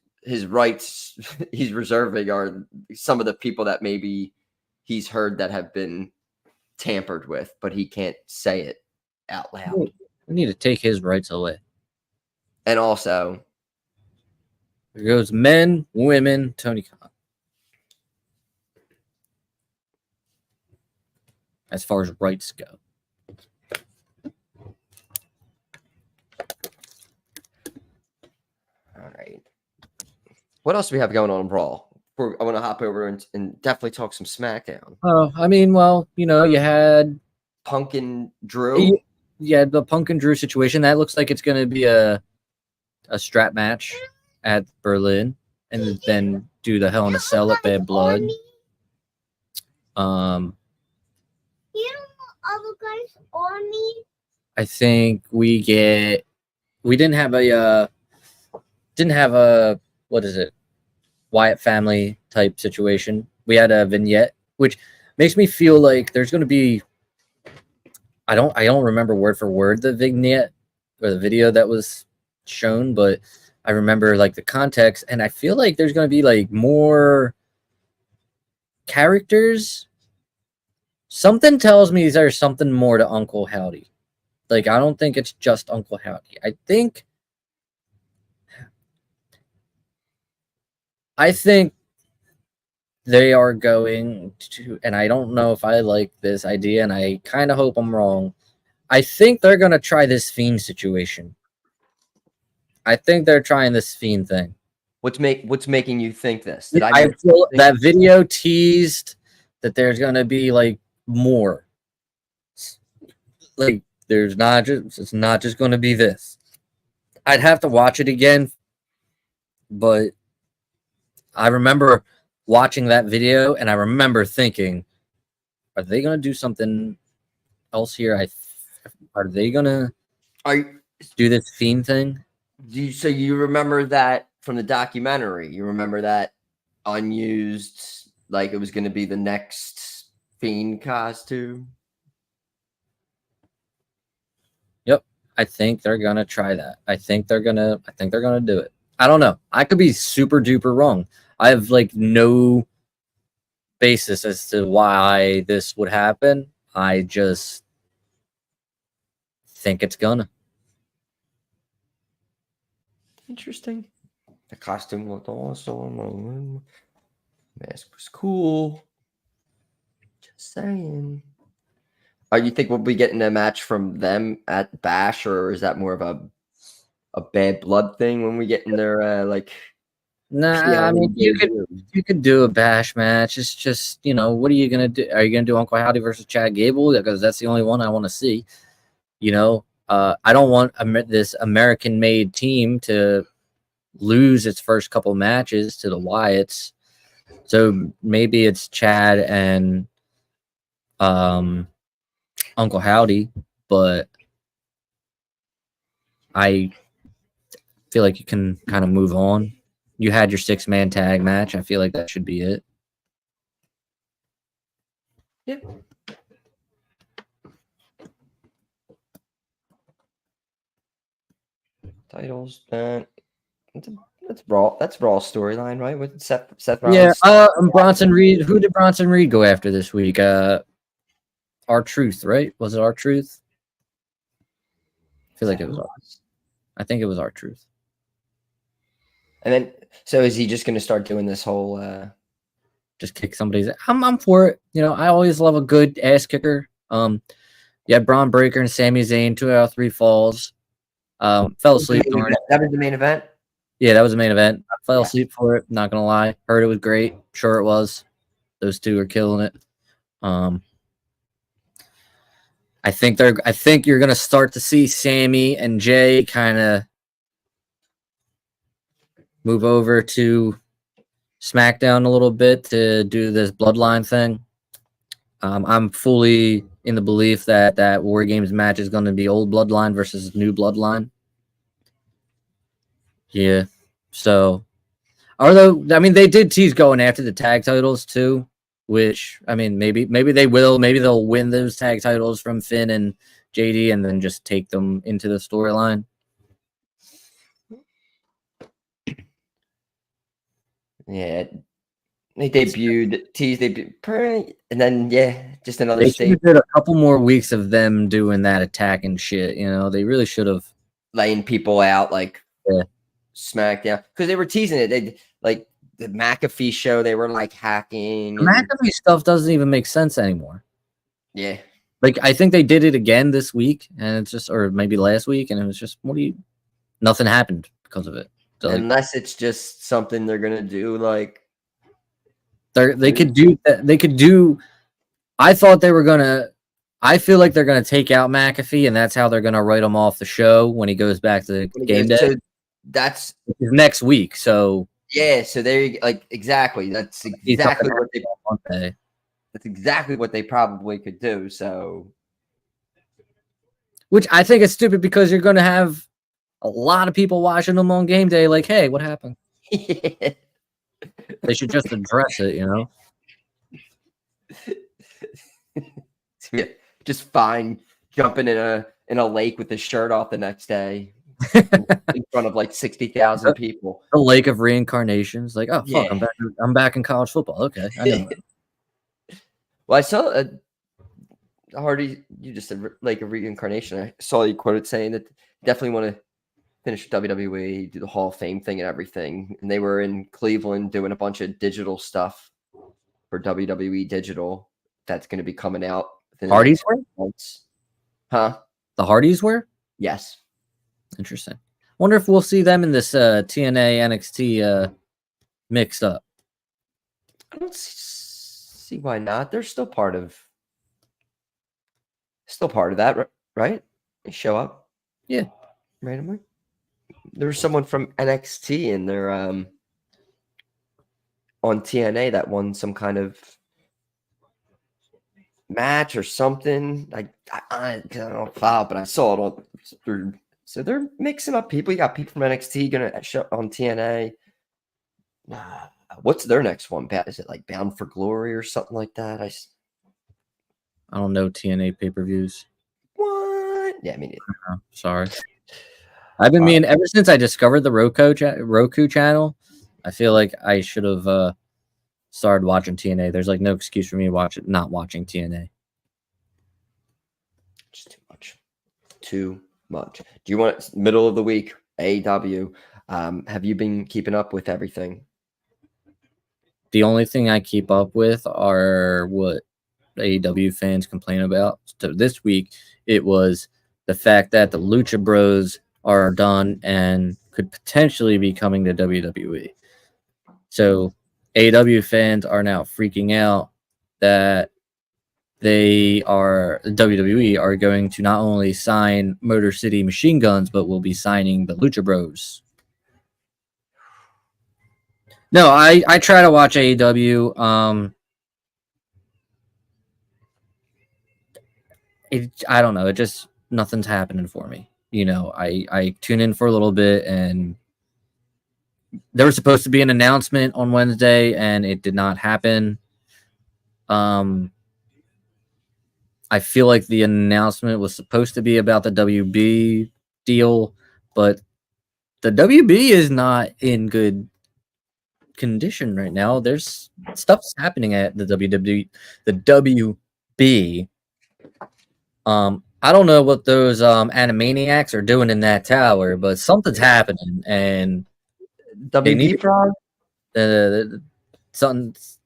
Speaker 10: rights he's reserving are some of the people that maybe he's heard that have been tampered with, but he can't say it out loud.
Speaker 11: We need to take his rights away.
Speaker 10: And also,
Speaker 11: there goes men, women, Tony Khan. As far as rights go.
Speaker 10: All right. What else do we have going on in Raw? I want to hop over and definitely talk some SmackDown.
Speaker 11: Oh, I mean, well, you know, you had
Speaker 10: Punk and Drew.
Speaker 11: Yeah, the Punk and Drew situation. That looks like it's going to be a strap match at Berlin, and then do the Hell in a Cell at Bad Blood.
Speaker 12: You know what other guys on me?
Speaker 11: I think we didn't have a what is it, Wyatt family type situation. We had a vignette, which makes me feel like there's going to be. I don't remember word for word the vignette or the video that was shown, but I remember like the context, and I feel like there's going to be like more characters. Something tells me there's something more to Uncle Howdy. Like, I don't think it's just Uncle Howdy. I think they are going to, and I don't know if I like this idea, and I kind of hope I'm wrong. I think they're going to try this Fiend situation. I think they're trying this Fiend thing.
Speaker 10: What's making you think this?
Speaker 11: I feel that video teased that there's going to be like more. Like, it's not just going to be this. I'd have to watch it again, but I remember watching that video, and I remember thinking, are they going to do something else here? Are they going to do this Fiend thing?
Speaker 10: So you remember that from the documentary? You remember that unused, like it was going to be the next Fiend costume?
Speaker 11: Yep. I think they're going to try that. I think they're going to do it. I don't know. I could be super duper wrong. I have like no basis as to why this would happen. I just think it's gonna.
Speaker 10: Interesting. The costume looked awesome. Mask was cool. Just saying. You think we'll be getting a match from them at Bash, or is that more of a Bad Blood thing when we get in there? Like,
Speaker 11: nah, I mean, you could do a Bash match. It's just, you know, what are you gonna do? Are you gonna do Uncle Howdy versus Chad Gable? Because that's the only one I want to see. You know, I don't want this American-made team to lose its first couple matches to the Wyatts. So maybe it's Chad and Uncle Howdy, but I feel like you can kind of move on. You had your 6-man tag match. I feel like that should be it.
Speaker 10: Yep. Titles. That's Raw. That's Raw storyline, right? With Seth Rollins.
Speaker 11: Yeah. Bronson Reed. Who did Bronson Reed go after this week? R-Truth, right? Was it R-Truth? I feel like it was. I think it was R-Truth.
Speaker 10: And then, so is he just going to start doing this whole?
Speaker 11: Just kick somebody's. I'm for it. You know, I always love a good ass kicker. Yeah, Braun Breaker and Sami Zayn, 2 out of 3 falls. Fell asleep during it.
Speaker 10: That was the main event.
Speaker 11: Yeah, that was the main event. I fell asleep for it. Not gonna lie, heard it was great. Sure, it was. Those two are killing it. I think you're gonna start to see Sammy and Jay kind of move over to SmackDown a little bit to do this bloodline thing. I'm fully in the belief that War Games match is going to be old bloodline versus new bloodline. Yeah. So, although I mean they did tease going after the tag titles too, which I mean maybe they will. Maybe they'll win those tag titles from Finn and JD and then just take them into the storyline.
Speaker 10: Yeah, they debuted, teased, and then just another
Speaker 11: They
Speaker 10: state.
Speaker 11: did a couple more weeks of them doing that attack and shit. You know, they really should have
Speaker 10: laying people out like SmackDown because they were teasing it. They like the McAfee show. They were like hacking.
Speaker 11: McAfee stuff doesn't even make sense anymore.
Speaker 10: Yeah,
Speaker 11: like I think they did it again this week, and it's just, or maybe last week, and it was just nothing happened because of it. So,
Speaker 10: unless it's just something they're gonna do, like
Speaker 11: they could do that. They could do. I thought they were gonna. I feel like they're gonna take out McAfee, and that's how they're gonna write him off the show when he goes back to the game day.
Speaker 10: So that's
Speaker 11: next week. So
Speaker 10: yeah. So there, exactly. That's exactly what they. That's exactly what they probably could do. So,
Speaker 11: which I think is stupid because you're gonna have a lot of people watching them on game day. Like, hey, what happened? They should just address it, you know.
Speaker 10: Yeah, just fine jumping in a lake with his shirt off the next day in front of like 60,000 people.
Speaker 11: The lake of reincarnations. Like, oh fuck,
Speaker 10: Yeah.
Speaker 11: I'm back in college football. Okay, I know that.
Speaker 10: Well, I saw Hardy. You just said lake of reincarnation. I saw you quoted saying that definitely want to finish WWE, do the Hall of Fame thing and everything. And they were in Cleveland doing a bunch of digital stuff for WWE Digital. That's going to be coming out.
Speaker 11: Hardys were?
Speaker 10: Months. Huh?
Speaker 11: The Hardys were?
Speaker 10: Yes.
Speaker 11: Interesting. Wonder if we'll see them in this TNA NXT mixed up.
Speaker 10: I don't see why not. They're still part of that, right? They show up.
Speaker 11: Yeah.
Speaker 10: Randomly. There's someone from NXT and they're on TNA that won some kind of match or something. I don't know file, but I saw it on through. So they're mixing up people. You got people from NXT gonna show on TNA. What's their next one? Is it like Bound for Glory or something like that?
Speaker 11: I don't know TNA pay-per-views.
Speaker 10: What? Yeah, I mean,
Speaker 11: sorry. I've been meaning ever since I discovered the Roku channel. I feel like I should have started watching TNA. There's like no excuse for me not watching TNA.
Speaker 10: Just too much. Too much. Do you want middle of the week AEW? Have you been keeping up with everything?
Speaker 11: The only thing I keep up with are what AEW fans complain about. So this week it was the fact that the Lucha Bros are done and could potentially be coming to WWE. So AEW fans are now freaking out that WWE are going to not only sign Motor City Machine Guns, but will be signing the Lucha Bros. No, I try to watch AEW. I don't know. It just, nothing's happening for me. You know, I tune in for a little bit, and there was supposed to be an announcement on Wednesday, and it did not happen. I feel like the announcement was supposed to be about the WB deal, but the WB is not in good condition right now. There's stuff's happening at the WB. I don't know what those Animaniacs are doing in that tower, but something's happening, and
Speaker 10: WB
Speaker 11: need-
Speaker 10: fraud?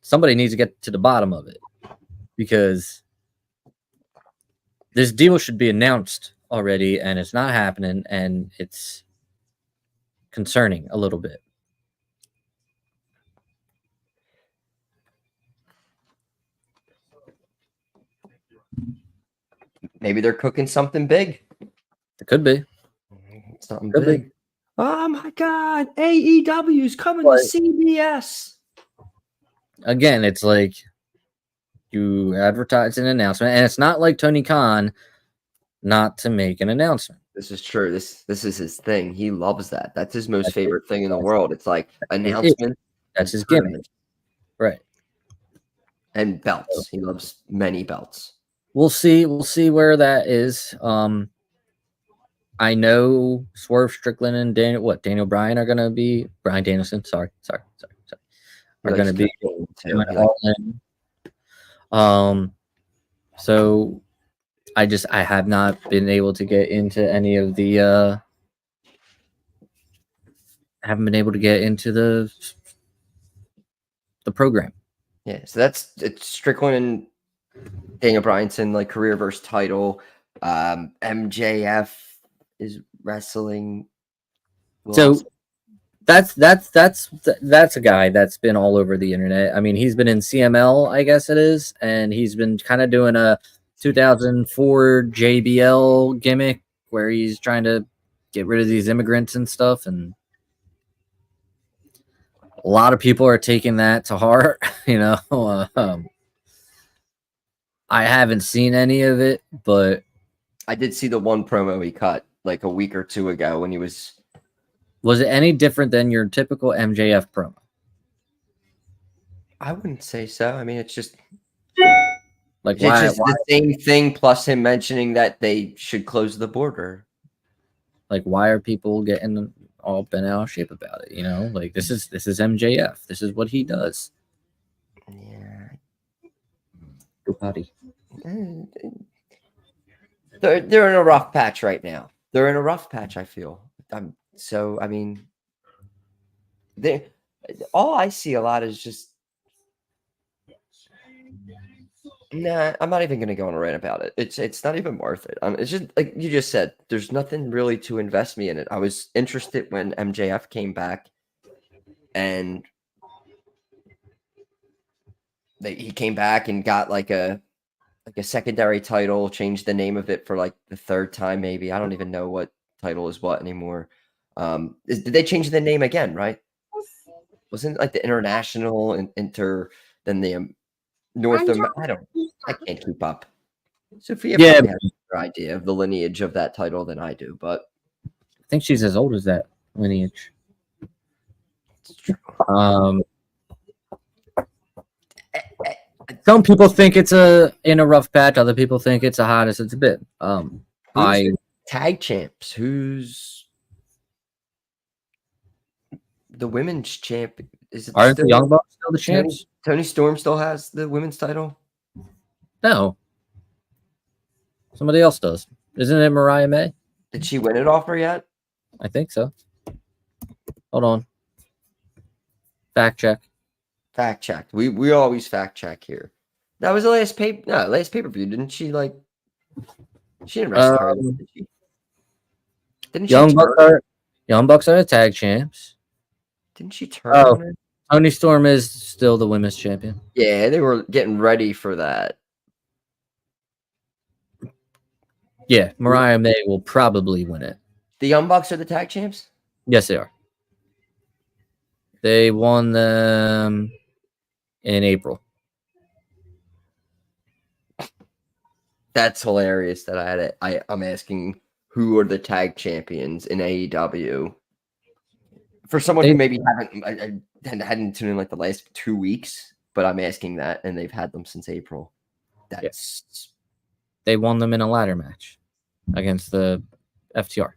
Speaker 11: Somebody needs to get to the bottom of it, because this deal should be announced already, and it's not happening, and it's concerning a little bit.
Speaker 10: Maybe they're cooking something big.
Speaker 11: It could be.
Speaker 10: Something
Speaker 11: Could be.
Speaker 10: big. Oh my God! AEW's coming
Speaker 11: But-
Speaker 10: to CBS.
Speaker 11: Again, it's like you advertise an announcement, and it's not like Tony Khan not to make an announcement.
Speaker 10: This is true. This is his thing. He loves that. That's his most favorite thing in the world. It's like announcement.
Speaker 11: That's his gimmick. Right.
Speaker 10: And belts. He loves many belts.
Speaker 11: We'll see where that is. I know Swerve Strickland and Daniel Bryan are gonna be Bryan Danielson. Sorry. Are gonna be doing all in. So I have not been able to get into any of the haven't been able to get into the program.
Speaker 10: Yeah, so it's Strickland and Daniel Bryanson, like career versus title. MJF is wrestling.
Speaker 11: So that's a guy that's been all over the internet. I mean, he's been in CML, I guess it is, and he's been kind of doing a 2004 JBL gimmick where he's trying to get rid of these immigrants and stuff, and a lot of people are taking that to heart. I haven't seen any of it, but
Speaker 10: I did see the one promo he cut like a week or two ago when he was.
Speaker 11: Was it any different than your typical MJF promo?
Speaker 10: I wouldn't say so. I mean, it's just
Speaker 11: like
Speaker 10: it's just the same thing, plus him mentioning that they should close the border.
Speaker 11: Like, why are people getting all bent out of shape about it? Like this is MJF. This is what he does.
Speaker 10: Yeah.
Speaker 11: Buddy.
Speaker 10: They're in a rough patch right now. They're in a rough patch, I feel. I mean, all I see a lot is just. Nah, I'm not even gonna go on a rant about it. It's not even worth it. It's just like you just said. There's nothing really to invest me in it. I was interested when MJF came back, and he came back and got like a secondary title. Changed the name of it for like the third time, maybe. I don't even know what title is what anymore. Did they change the name again? Right? Wasn't it like the international and then the North America? I can't keep up. Sophia probably has a better idea of the lineage of that title than I do, but
Speaker 11: I think she's as old as that lineage. Some people think it's in a rough patch. Other people think it's the hottest it's been.
Speaker 10: the tag champs? Who's the women's champ? Is it
Speaker 11: Aren't the Young Bucks still the champs?
Speaker 10: Tony Storm still has the women's title?
Speaker 11: No. Somebody else does. Isn't it Mariah May?
Speaker 10: Did she win it off her yet?
Speaker 11: I think so. Hold on. Fact check.
Speaker 10: Fact checked. We always fact check here. That was the last pay-per-view. Didn't she like she didn't wrestle her, did she? Didn't she
Speaker 11: Young Bucks are the tag champs.
Speaker 10: Didn't she turn on her?
Speaker 11: Tony Storm is still the women's champion.
Speaker 10: Yeah, they were getting ready for that.
Speaker 11: Yeah, Mariah May will probably win it.
Speaker 10: The Young Bucks are the tag champs?
Speaker 11: Yes, they are. They won them in April.
Speaker 10: That's hilarious that I had it. I'm asking who are the tag champions in AEW. For someone who maybe hadn't tuned in like the last 2 weeks, but I'm asking that, and they've had them since April. That's
Speaker 11: They won them in a ladder match against the FTR.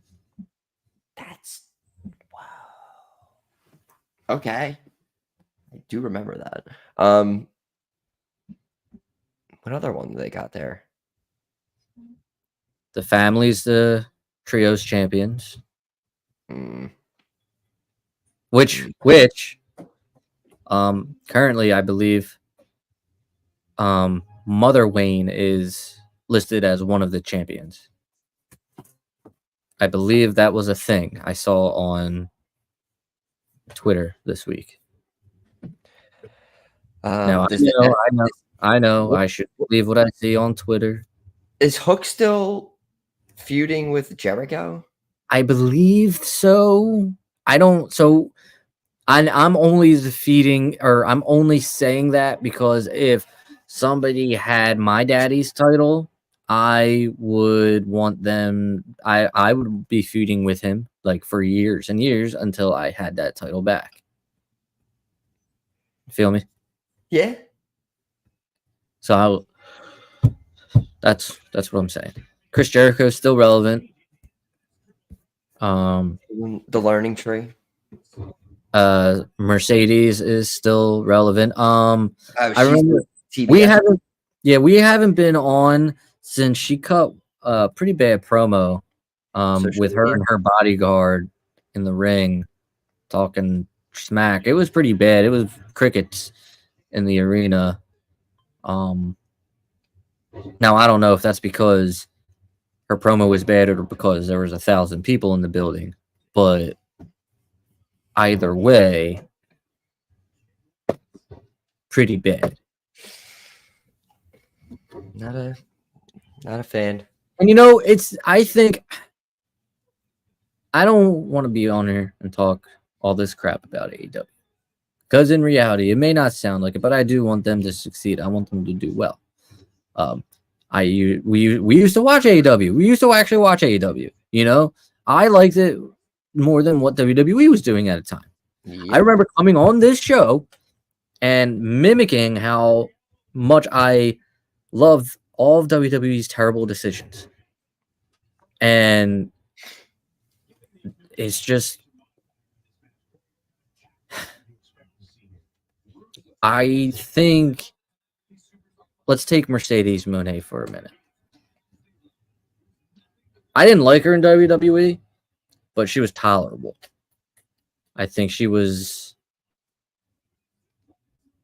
Speaker 10: That's wow. Okay. I do remember that. What other one they got there?
Speaker 11: The family's the trios champions. which currently I believe Mother Wayne is listed as one of the champions. I believe that was a thing I saw on Twitter this week. Now I know I should believe what I see on Twitter.
Speaker 10: Is Hook still feuding with Jericho?
Speaker 11: I believe so. I'm only I'm only saying that because if somebody had my daddy's title, I would want them. I would be feuding with him like for years and years until I had that title back. Feel me?
Speaker 10: Yeah.
Speaker 11: So that's what I'm saying. Chris Jericho is still relevant.
Speaker 10: The learning tree.
Speaker 11: Mercedes is still relevant. I remember
Speaker 10: TBS.
Speaker 11: we haven't been on since she cut a pretty bad promo with her and her bodyguard in the ring talking smack. It was pretty bad. It was crickets in the arena. Now I don't know if that's because her promo was bad or because there was 1,000 people in the building, but either way, pretty bad.
Speaker 10: Not a fan.
Speaker 11: And I think I don't want to be on here and talk all this crap about AEW. Because in reality, it may not sound like it, but I do want them to succeed. I want them to do well. We used to watch AEW. We used to actually watch AEW. I liked it more than what WWE was doing at the time. I remember coming on this show and mimicking how much I loved all of WWE's terrible decisions. And it's just, I think, let's take Mercedes Moné for a minute. I didn't like her in WWE, but she was tolerable. I think she was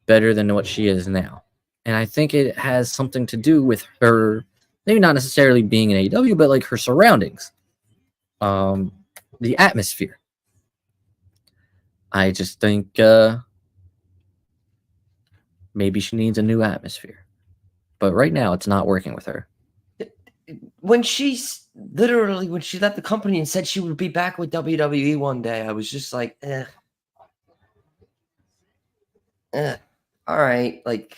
Speaker 11: better than what she is now. And I think it has something to do with her, maybe not necessarily being in AEW, but like her surroundings. The atmosphere. I just think maybe she needs a new atmosphere. But right now, it's not working with her.
Speaker 10: When she left the company and said she would be back with WWE one day, I was just like, all right. Like,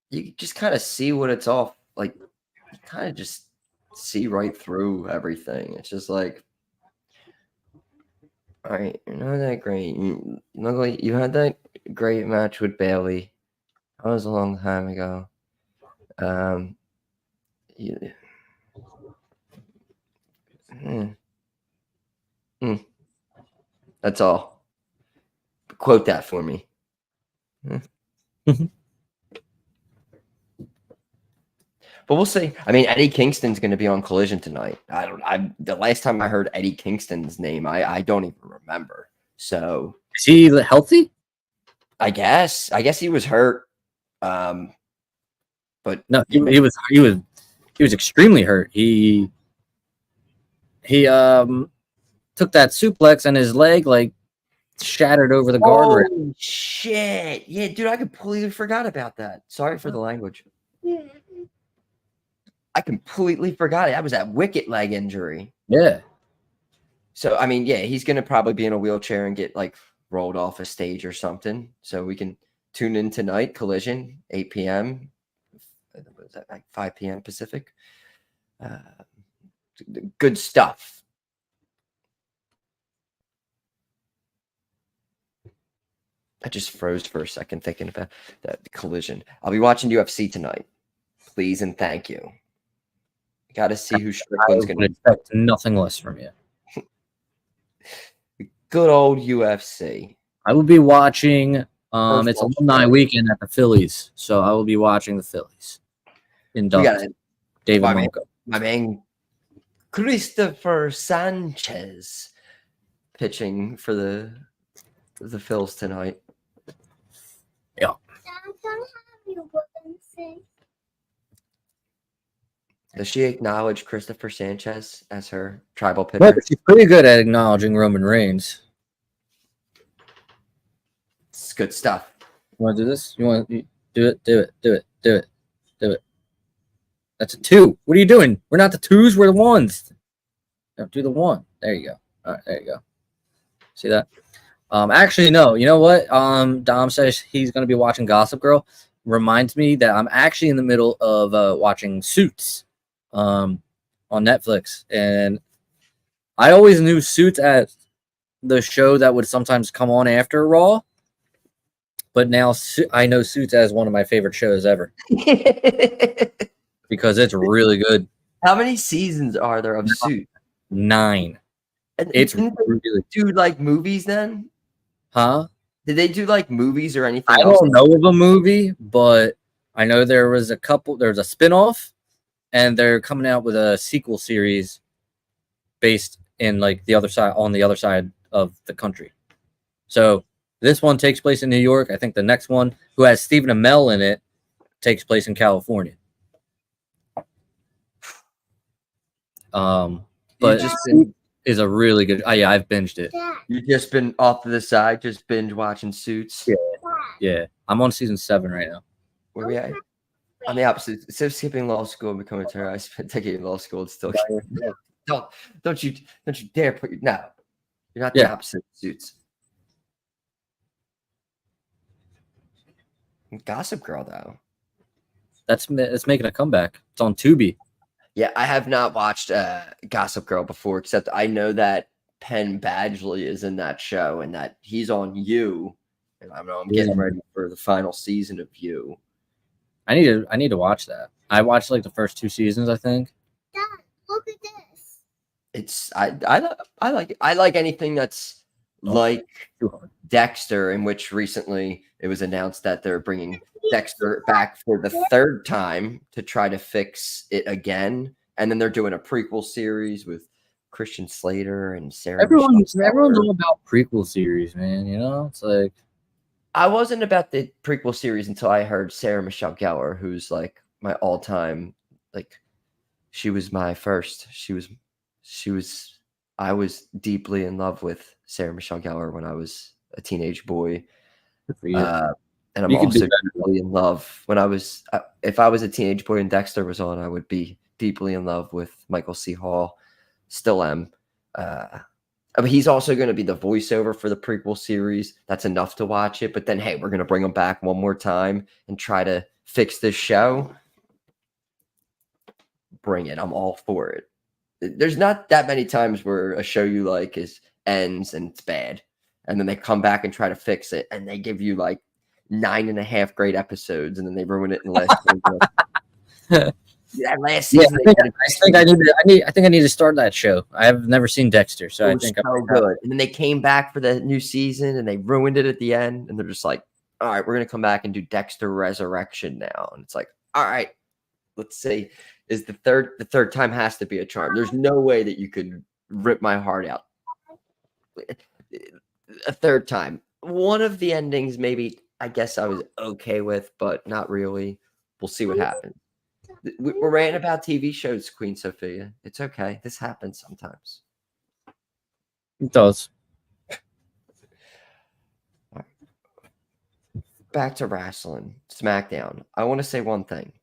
Speaker 10: you just kind of see what it's off. Like, you kind of just see right through everything. It's just like, all right, you're not that great. You look like you had that great match with Bailey. That was a long time ago. That's all. Quote that for me. But we'll see. I mean, Eddie Kingston's going to be on Collision tonight. The last time I heard Eddie Kingston's name, I don't even remember. So
Speaker 11: is he healthy?
Speaker 10: I guess he was hurt. But
Speaker 11: no, he was extremely hurt. He took that suplex and his leg like shattered over the guardrail.
Speaker 10: Oh shit! Yeah, dude, I completely forgot about that. Sorry for the language. I completely forgot it. That was that wicked leg injury.
Speaker 11: Yeah.
Speaker 10: So I mean, yeah, he's gonna probably be in a wheelchair and get like rolled off a stage or something. So we can tune in tonight. Collision, 8 p.m. Was that like 5 p.m. Pacific? Good stuff. I just froze for a second thinking about that Collision. I'll be watching UFC tonight. Please and thank you. Got to see who Strickland's going to
Speaker 11: expect nothing less from you.
Speaker 10: Good old UFC.
Speaker 11: I will be watching. It's alumni weekend at the Phillies, so I will be watching the Phillies. In David Monco.
Speaker 10: My man Christopher Sanchez pitching for the the Phils tonight.
Speaker 11: Yeah.
Speaker 10: Does she acknowledge Christopher Sanchez as her tribal pitcher?
Speaker 11: But she's pretty good at acknowledging Roman Reigns.
Speaker 10: It's good stuff.
Speaker 11: You want to do this? You want to do it? Do it. Do it. Do it. Do it. That's a 2. What are you doing? We're not the 2s. We're the 1s. No, do the 1. There you go. All right. There you go. See that? Actually, no. You know what? Dom says he's going to be watching Gossip Girl. Reminds me that I'm actually in the middle of watching Suits on Netflix. And I always knew Suits as the show that would sometimes come on after Raw. But now I know Suits as one of my favorite shows ever. Because it's really good.
Speaker 10: How many seasons are there of Suits?
Speaker 11: 9.
Speaker 10: And
Speaker 11: it's
Speaker 10: didn't they
Speaker 11: really
Speaker 10: do like movies then?
Speaker 11: Huh?
Speaker 10: Did they do like movies or anything
Speaker 11: I
Speaker 10: else?
Speaker 11: don't know of a movie, but I know there was a couple. There's a spinoff, and they're coming out with a sequel series based in like the other side, on the other side of the country. So this one takes place in New York. I think the next one, who has Stephen Amell in it, takes place in California. But
Speaker 10: just
Speaker 11: is a really good. Oh yeah, I've binged it.
Speaker 10: You've just been off to the side, just binge watching Suits.
Speaker 11: Yeah. I'm on season 7 right now.
Speaker 10: Where we at? On the opposite. Instead of skipping law school and becoming a terrorist, I spent taking law school and still. Don't you dare put your no. You're not the opposite of Suits. Gossip Girl though.
Speaker 11: It's making a comeback. It's on Tubi.
Speaker 10: Yeah, I have not watched Gossip Girl before, except I know that Penn Badgley is in that show and that he's on You. And I know I'm getting ready for the final season of You.
Speaker 11: I need to watch that. I watched like the first 2 seasons, I think.
Speaker 12: Dad, look at this.
Speaker 10: It's I like anything that's like Dexter, in which recently it was announced that they're bringing Dexter back for the 3rd time to try to fix it again, and then they're doing a prequel series with Christian Slater and Sarah.
Speaker 11: Everyone's all about prequel series, man. You know, it's like
Speaker 10: I wasn't about the prequel series until I heard Sarah Michelle Gellar, who's like my all-time, like she was my first. I was deeply in love with Sarah Michelle Gellar when I was a teenage boy.
Speaker 11: Good for you.
Speaker 10: And I'm also deeply in love when I was, if I was a teenage boy and Dexter was on, I would be deeply in love with Michael C. Hall. Still am. But he's also going to be the voiceover for the prequel series. That's enough to watch it. But then, hey, we're going to bring him back one more time and try to fix this show. Bring it. I'm all for it. There's not that many times where a show you like ends and it's bad. And then they come back and try to fix it. And they give you like 9.5 great episodes, and then they ruin it in the last. That last season,
Speaker 11: I think I need to start that show. I have never seen Dexter, so I think
Speaker 10: so good. And then they came back for the new season, and they ruined it at the end. And they're just like, "All right, we're gonna come back and do Dexter Resurrection now." And it's like, "All right, let's see, is the third time has to be a charm. There's no way that you could rip my heart out a 3rd time." One of the endings, maybe. I guess I was okay with, but not really. We'll see what happens. We're ranting about TV shows, Queen Sophia. It's okay. This happens sometimes.
Speaker 11: It does.
Speaker 10: Back to wrestling. SmackDown. I want to say one thing.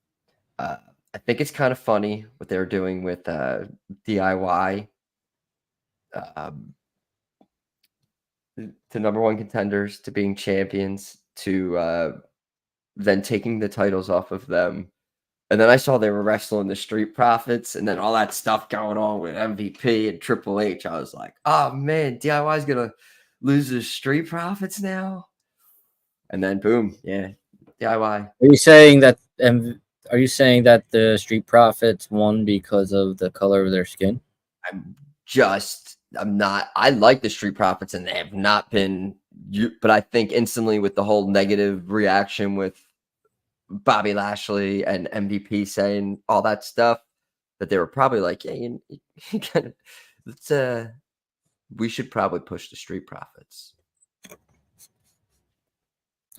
Speaker 10: I think it's kind of funny what they're doing with DIY. To number 1 contenders, to being champions, to then taking the titles off of them. And then I saw they were wrestling the Street Profits, and then all that stuff going on with MVP and Triple H. I was like, oh man, DIY is going to lose the Street Profits now? And then boom, yeah, DIY.
Speaker 11: Are you saying that the Street Profits won because of the color of their skin?
Speaker 10: I'm not. I like the Street Profits, and they have not been. But I think instantly with the whole negative reaction with Bobby Lashley and MVP saying all that stuff, that they were probably like, yeah, you gotta, we should probably push the Street Profits.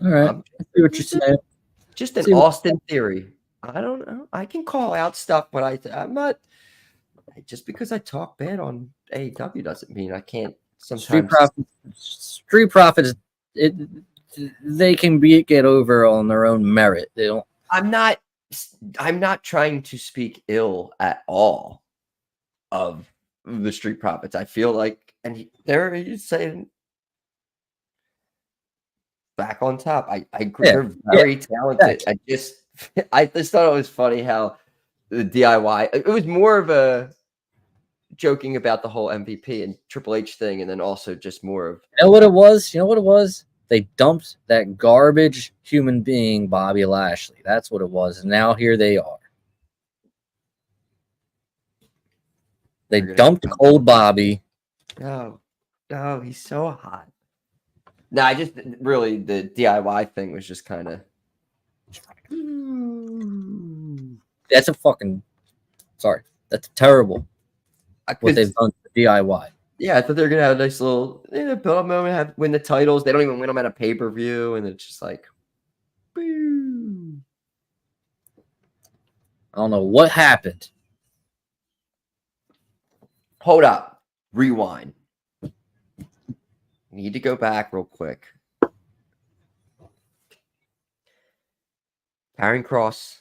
Speaker 11: All right. See what you're saying.
Speaker 10: Just an
Speaker 11: See what-
Speaker 10: Austin theory. I don't know. I can call out stuff, but I'm not. Just because I talk bad on AEW doesn't mean I can't sometimes.
Speaker 11: Street Profits, they can get over on their own merit. They don't.
Speaker 10: I'm not trying to speak ill at all of the Street Profits. I feel like, and there he's saying back on top. I agree.
Speaker 11: Yeah,
Speaker 10: They're very talented. I just thought it was funny how the DIY. It was more of a joking about the whole MVP and Triple H thing, and then also just more of
Speaker 11: You know what it was? You know what it was? They dumped that garbage human being, Bobby Lashley. That's what it was. And now here they are. They dumped old Bobby.
Speaker 10: no, he's so hot. No, I just really the DIY thing was just kind of.
Speaker 11: That's a fucking sorry. That's terrible. What they've done to DIY.
Speaker 10: Yeah, I thought they were gonna have a nice little build up moment, win the titles. They don't even win them at a pay per view, and it's just like, boom.
Speaker 11: I don't know what happened.
Speaker 10: Hold up, rewind. Need to go back real quick. Karen Cross.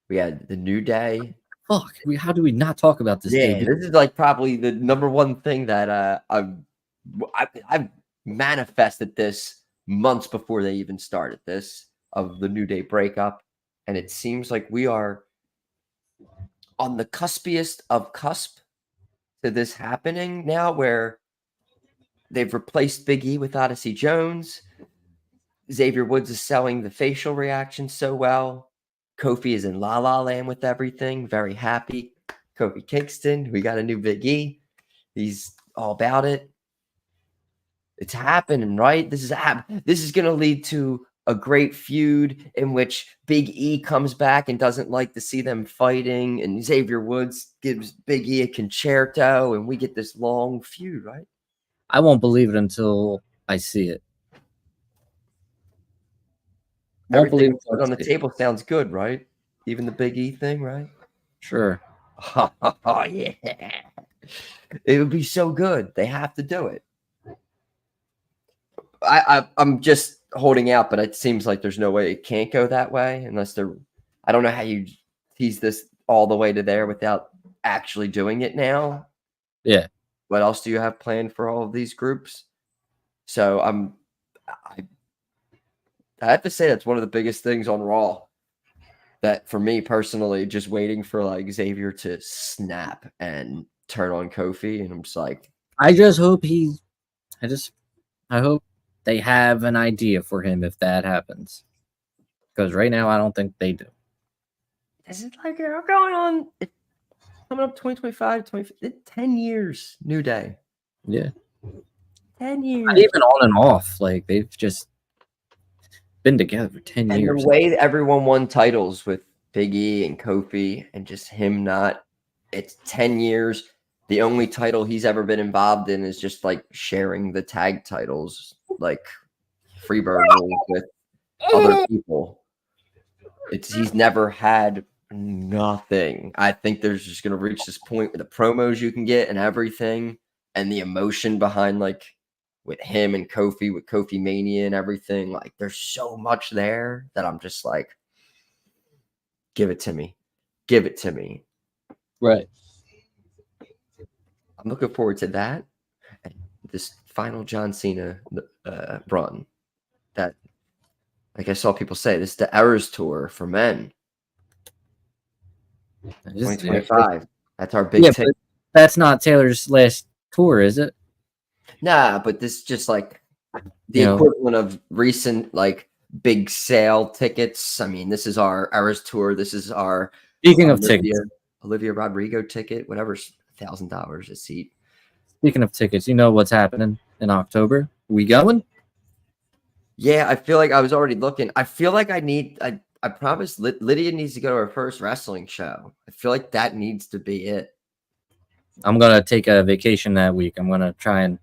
Speaker 10: We had the New Day.
Speaker 11: Fuck. How do we not talk about this?
Speaker 10: Yeah,
Speaker 11: dude?
Speaker 10: this is like probably the number one thing that I've manifested this months before they even started this of the New Day breakup, and it seems like we are on the cuspiest of cusp to this happening now, where they've replaced Big E with Odyssey Jones. Xavier Woods is selling the facial reaction so well. Kofi is in La La Land with everything. Very happy. Kofi Kingston, we got a new Big E. He's all about it. It's happening, right? This is going to lead to a great feud in which Big E comes back and doesn't like to see them fighting, and Xavier Woods gives Big E a concerto, and we get this long feud, right?
Speaker 11: I won't believe it until I see it. Won't believe
Speaker 10: Everything
Speaker 11: it
Speaker 10: on the table sounds good, right? Even the Big E thing, right?
Speaker 11: Sure.
Speaker 10: Oh, yeah. It would be so good. They have to do it. I'm just holding out, but it seems like there's no way it can't go that way unless they're. I don't know how you tease this all the way to there without actually doing it now.
Speaker 11: Yeah.
Speaker 10: What else do you have planned for all of these groups? So I have to say that's one of the biggest things on Raw. That for me personally, just waiting for like Xavier to snap and turn on Kofi, and I'm just like,
Speaker 11: I just hope I hope they have an idea for him if that happens. Because right now, I don't think they do.
Speaker 10: is it like we're going on? Coming up 2025, 10 years, New Day.
Speaker 11: Yeah.
Speaker 10: 10 years.
Speaker 11: Not even on and off. Like, they've just been together for 10
Speaker 10: And
Speaker 11: years.
Speaker 10: the way that everyone won titles with Big E and Kofi and just him not, it's 10 years. The only title he's ever been involved in is just like sharing the tag titles, like Freebird with other people. He's never had nothing. I think there's just going to reach this point with the promos you can get and everything, and the emotion behind like with him and Kofi, with Kofi Mania and everything. Like there's so much there that I'm just like, give it to me. Give it to me.
Speaker 11: Right.
Speaker 10: I'm looking forward to that. And this final John Cena run that, like I saw people say, this is the Eras Tour for men. 2025. That's our big ticket.
Speaker 11: That's not Taylor's last tour, is it?
Speaker 10: Nah, but this is just like the equivalent of recent like big sale tickets. I mean, this is our Eras Tour. This is our
Speaker 11: Speaking of tickets,
Speaker 10: Olivia Rodrigo ticket, whatever's $1,000 a seat.
Speaker 11: Speaking of tickets, you know what's happening in October? We going?
Speaker 10: Yeah, I feel like I was already looking. I feel like I promised Lydia needs to go to her first wrestling show. I feel like that needs to be it.
Speaker 11: I'm gonna take a vacation that week. I'm gonna try and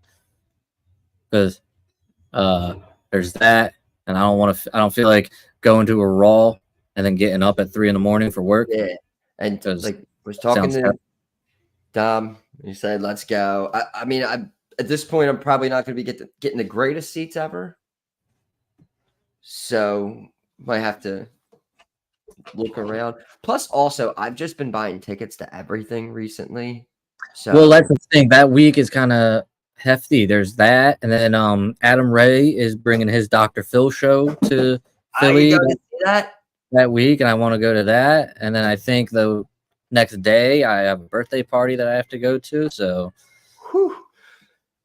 Speaker 11: because there's that, and I don't want to. I don't feel like going to a Raw and then getting up at 3 a.m. for work.
Speaker 10: Yeah, and like was talking to Dom. He said, "Let's go." I mean, at this point, I'm probably not going to be getting the greatest seats ever, so might have to look around. Plus, also, I've just been buying tickets to everything recently. So,
Speaker 11: well, that's the thing. That week is kind of hefty. There's that, and then Adam Ray is bringing his Dr. Phil show to Philly that week, and I want to go to that. And then I think the next day I have a birthday party that I have to go to. So,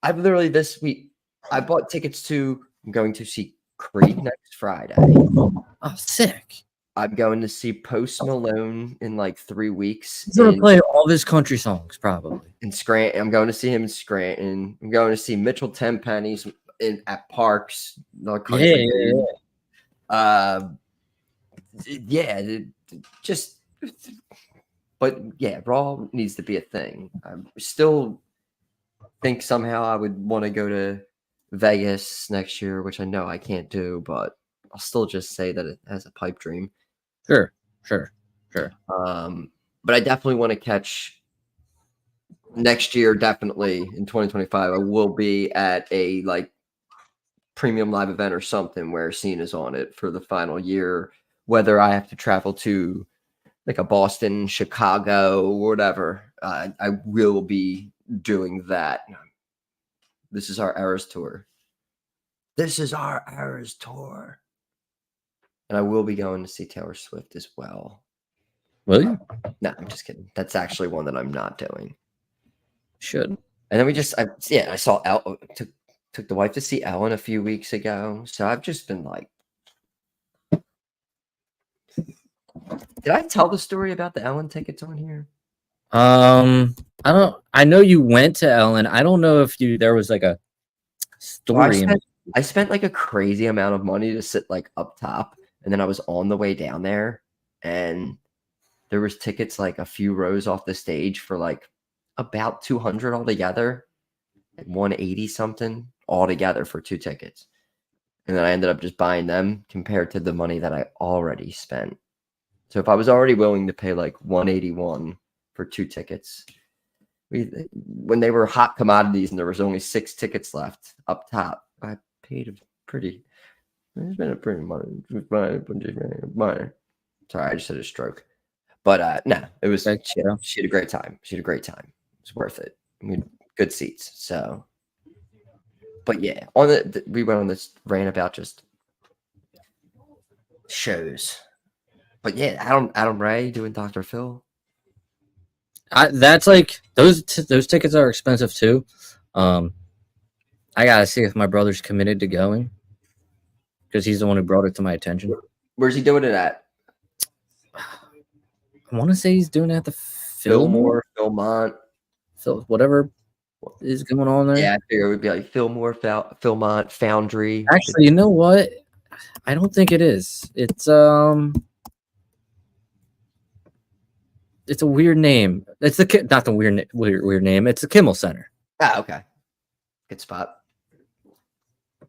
Speaker 10: I've literally this week I bought tickets to. I'm going to see Creed next Friday.
Speaker 11: Oh, sick!
Speaker 10: I'm going to see Post Malone in like 3 weeks.
Speaker 11: He's gonna play all his country songs probably
Speaker 10: in Scranton. I'm going to see him in Scranton. I'm going to see Mitchell Tenpenny's at Parks. Just. But yeah, Raw needs to be a thing. I still think somehow I would want to go to Vegas next year, which I know I can't do, but I'll still just say that it has a pipe dream.
Speaker 11: Sure.
Speaker 10: But I definitely want to catch next year. Definitely in 2025, I will be at a like premium live event or something where Cena's on it for the final year. Whether I have to travel to like a Boston, Chicago, whatever, I will be doing that. This is our Eras tour. This is our Eras tour. And I will be going to see Taylor Swift as well.
Speaker 11: Will you?
Speaker 10: No, I'm just kidding. That's actually one that I'm not doing.
Speaker 11: Should.
Speaker 10: And then I saw took the wife to see Ellen a few weeks ago. So I've just been like, did I tell the story about the Ellen tickets on here?
Speaker 11: I know you went to Ellen. I don't know if there was like a story.
Speaker 10: I spent like a crazy amount of money to sit like up top, and then I was on the way down there, and there was tickets like a few rows off the stage for like about 200 altogether, like 180 something altogether for 2 tickets. And then I ended up just buying them compared to the money that I already spent. So if I was already willing to pay like 181 for 2 tickets, when they were hot commodities and there was only 6 tickets left up top, I paid it's been a pretty money. Sorry, I just had a stroke. But no, it was she had a great time. She had a great time. It's worth it. I mean, good seats. So, but yeah, we went on this rant about just shows. But yeah, Adam Ray doing Dr. Phil.
Speaker 11: That's like those tickets are expensive too. I gotta see if my brother's committed to going because he's the one who brought it to my attention.
Speaker 10: Where's he doing it at?
Speaker 11: I want to say he's doing it at the Fillmore, whatever is going on there.
Speaker 10: Yeah, I figure it would be like Fillmore, Philmont, Foundry.
Speaker 11: Actually, you know what? I don't think it is. It's a weird name. It's not the weird name. It's the Kimmel Center.
Speaker 10: Ah, okay. Good spot.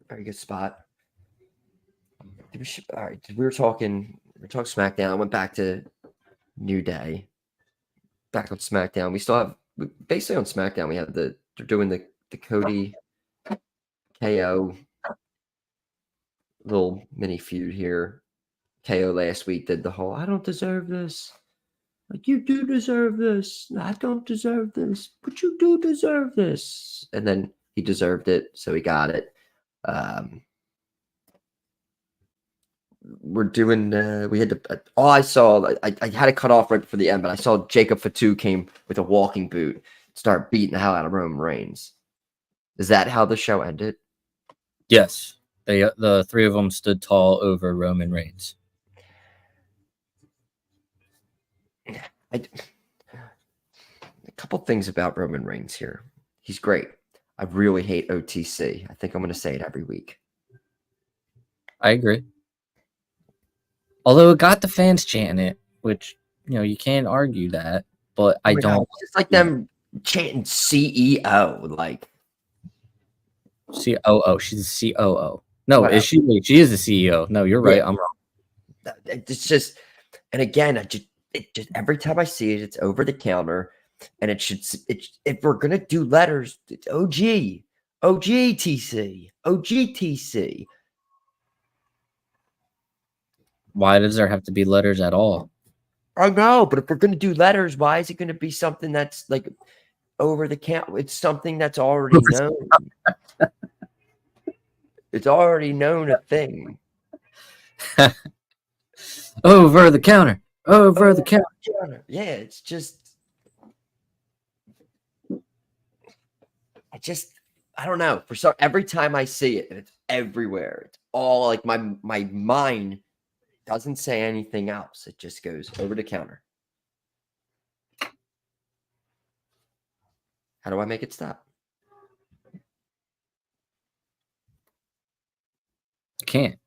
Speaker 10: Very good spot. All right, we were talking SmackDown. I went back to New Day. Back on SmackDown. We still have basically on SmackDown. We have they're doing the Cody KO little mini feud here. KO last week did the whole I don't deserve this. Like, you do deserve this. I don't deserve this, but you do deserve this. And then he deserved it, so he got it. We're doing. We had to. All I saw, I had to cut off right before the end, but I saw Jacob Fatu came with a walking boot, start beating the hell out of Roman Reigns. Is that how the show ended?
Speaker 11: Yes, the 3 of them stood tall over Roman Reigns.
Speaker 10: A couple things about Roman Reigns here. He's great. I really hate OTC. I think I'm going to say it every week.
Speaker 11: I agree. Although it got the fans chanting it, which, you can't argue that, but I don't.
Speaker 10: It's just like them chanting CEO, like.
Speaker 11: COO. She's the COO. No,
Speaker 10: Whatever.
Speaker 11: is she? Wait, she is the CEO. No, you're right.
Speaker 10: Yeah.
Speaker 11: I'm wrong.
Speaker 10: It's just, and again, it just every time I see it, it's over the counter, and it should. If we're gonna do letters, it's OG, OGTC, OGTC.
Speaker 11: Why does there have to be letters at all?
Speaker 10: I know, but if we're gonna do letters, why is it gonna be something that's like over the counter? It's something that's already known. It's already known a thing.
Speaker 11: Over the counter. Over the counter.
Speaker 10: Yeah, it's just. I don't know. For some, every time I see it, and it's everywhere. It's all like my mind doesn't say anything else. It just goes over the counter. How do I make it stop?
Speaker 11: Can't.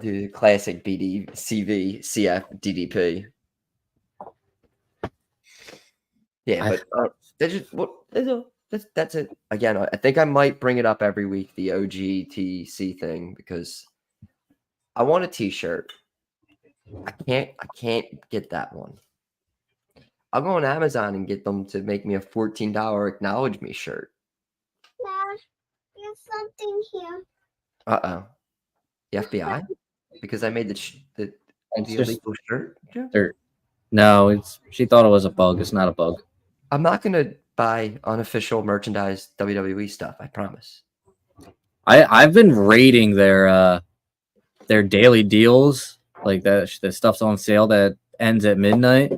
Speaker 10: Dude, classic BD, CV, CF, DDP. Yeah, but that's it. Again, I think I might bring it up every week, the OGTC thing, because I want a T-shirt. I can't get that one. I'll go on Amazon and get them to make me a $14 acknowledge me shirt.
Speaker 12: Dad, there's something here.
Speaker 10: Uh-oh. The FBI? Because I made the illegal shirt?
Speaker 11: No, she thought it was a bug. It's not a bug.
Speaker 10: I'm not going to buy unofficial merchandise WWE stuff, I promise.
Speaker 11: I've been rating their daily deals, like that the stuff's on sale that ends at midnight.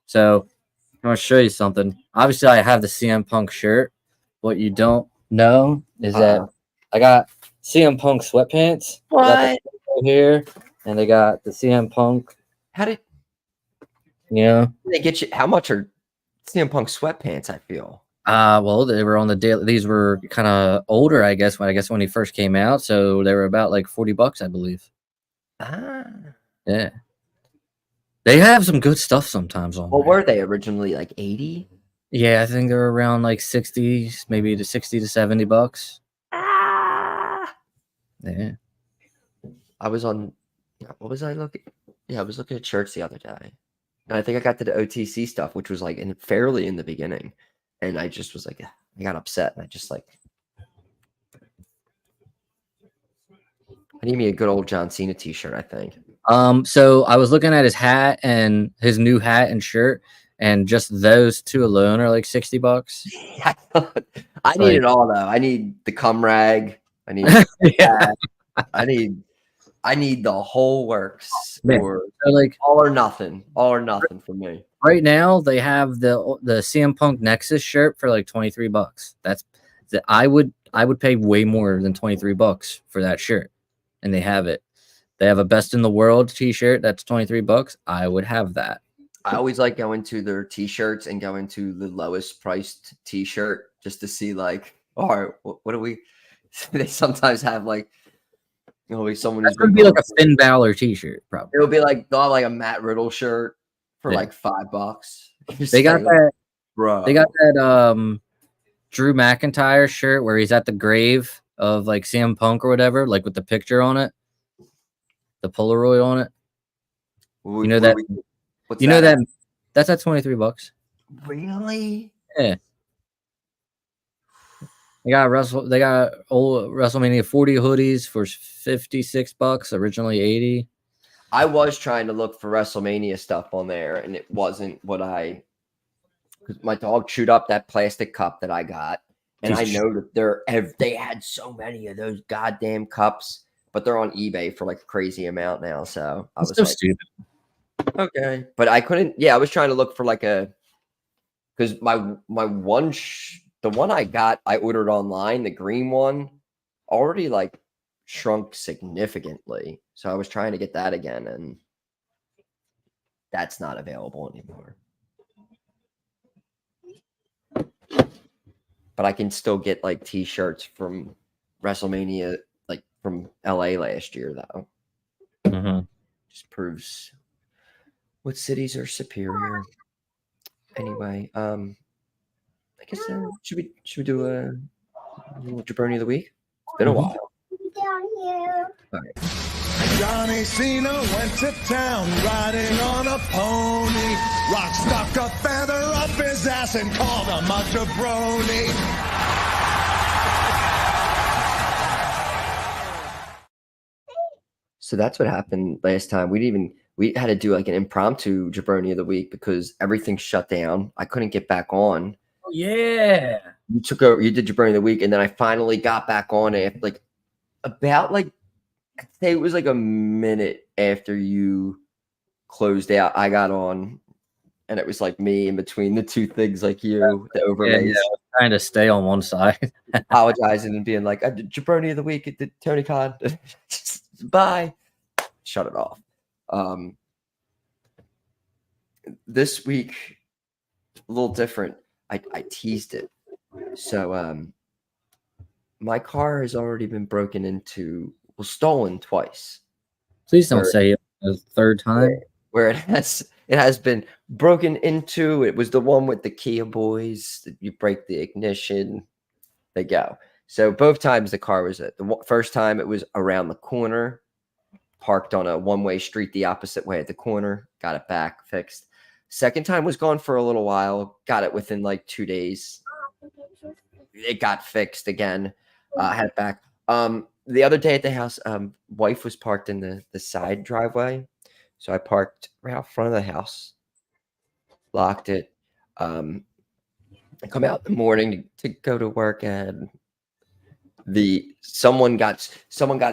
Speaker 11: So I'm gonna show you something. Obviously, I have the CM Punk shirt. What you don't know is that I got CM Punk sweatpants.
Speaker 10: What?
Speaker 11: Here, and they got the CM Punk.
Speaker 10: How did
Speaker 11: they
Speaker 10: get you? How much are CM Punk sweatpants? I feel.
Speaker 11: Well, they were on the daily. These were kind of older, I guess. When he first came out, so they were about like $40, I believe. Yeah. They have some good stuff sometimes on.
Speaker 10: What were they originally, like 80?
Speaker 11: Yeah, I think they're around like 60, maybe to 60 to $70. Yeah.
Speaker 10: I was on. What was I looking? Yeah, I was looking at shirts the other day, and I think I got to the OTC stuff, which was like fairly in the beginning, and I just was like, I got upset, and I just like. I need me a good old John Cena T-shirt, I think.
Speaker 11: So I was looking at his hat and his new hat and shirt, and just those two alone are like $60.
Speaker 10: I need it all though. I need the cum rag. I need I need the whole works.
Speaker 11: Man,
Speaker 10: or
Speaker 11: so like
Speaker 10: all or nothing for me.
Speaker 11: Right now they have the CM Punk Nexus shirt for like $23. I would pay way more than $23 for that shirt, and they have it. They have a best in the world t-shirt that's $23. I would have that.
Speaker 10: I always like going to their t-shirts and going to the lowest priced t-shirt just to see like, all right, what do we? They sometimes have like, someone who's
Speaker 11: gonna be like a Finn Balor t-shirt, probably.
Speaker 10: It'll be like they'll have like a Matt Riddle shirt for like $5.
Speaker 11: They got that,
Speaker 10: bro.
Speaker 11: They got that Drew McIntyre shirt where he's at the grave of like CM Punk or whatever, like with the picture on it. The Polaroid on it. You know that? That's at $23.
Speaker 10: Really?
Speaker 11: Yeah. They got old WrestleMania 40 hoodies for $56, originally $80.
Speaker 10: I was trying to look for WrestleMania stuff on there, and it wasn't what because my dog chewed up that plastic cup that I got, and I know that they had so many of those goddamn cups. But they're on eBay for like a crazy amount now. So I was
Speaker 11: so
Speaker 10: like,
Speaker 11: stupid.
Speaker 10: Okay. But I couldn't. Yeah, I was trying to look for like because my one, the one I got, I ordered online, the green one, already like shrunk significantly. So I was trying to get that again, and that's not available anymore. But I can still get like t-shirts from WrestleMania. From LA last year, though. Just proves what cities are superior. Anyway, I guess should we do a jaBROni of the week? It's been a while.
Speaker 12: Down here.
Speaker 10: All right.
Speaker 8: Johnny Cena went to town riding on a pony. Rock stuck a feather up his ass and called him a jaBROni.
Speaker 10: So that's what happened last time. We had to do like an impromptu jaBROni of the week because everything shut down. I couldn't get back on.
Speaker 11: Oh, yeah.
Speaker 10: You took over. You did jaBROni of the week, and then I finally got back on it. Like about like I'd say it was like a minute after you closed out. I got on, and it was like me in between the two things, like you, the overlays.
Speaker 11: Yeah, trying to stay on one side,
Speaker 10: apologizing and being like, "I did jaBROni of the week at the Tony Khan." Bye. Shut it off. This week, a little different. I teased it. So my car has already been broken into, well, stolen twice.
Speaker 11: Please don't say it a third time.
Speaker 10: Where it has been broken into. It was the one with the Kia boys. You break the ignition, they go. So both times the car was at the first time it was around the corner, parked on a one-way street the opposite way at the corner, got it back fixed. Second time was gone for a little while, got it within like 2 days. It got fixed again, had it back. The other day at the house, wife was parked in the side driveway. So I parked right out front of the house, locked it. I come out in the morning to go to work, and someone got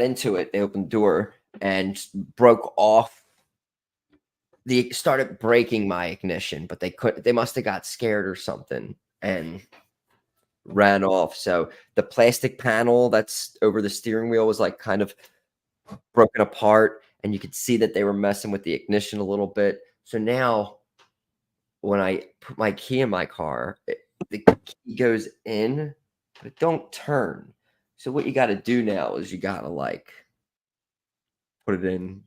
Speaker 10: into it. They opened the door and broke off. They started breaking my ignition, but they must have got scared or something and ran off. So the plastic panel that's over the steering wheel was like kind of broken apart, and you could see that they were messing with the ignition a little bit. So now when I put my key in my car, the key goes in, but it don't turn. So what you got to do now is you got to like put it in,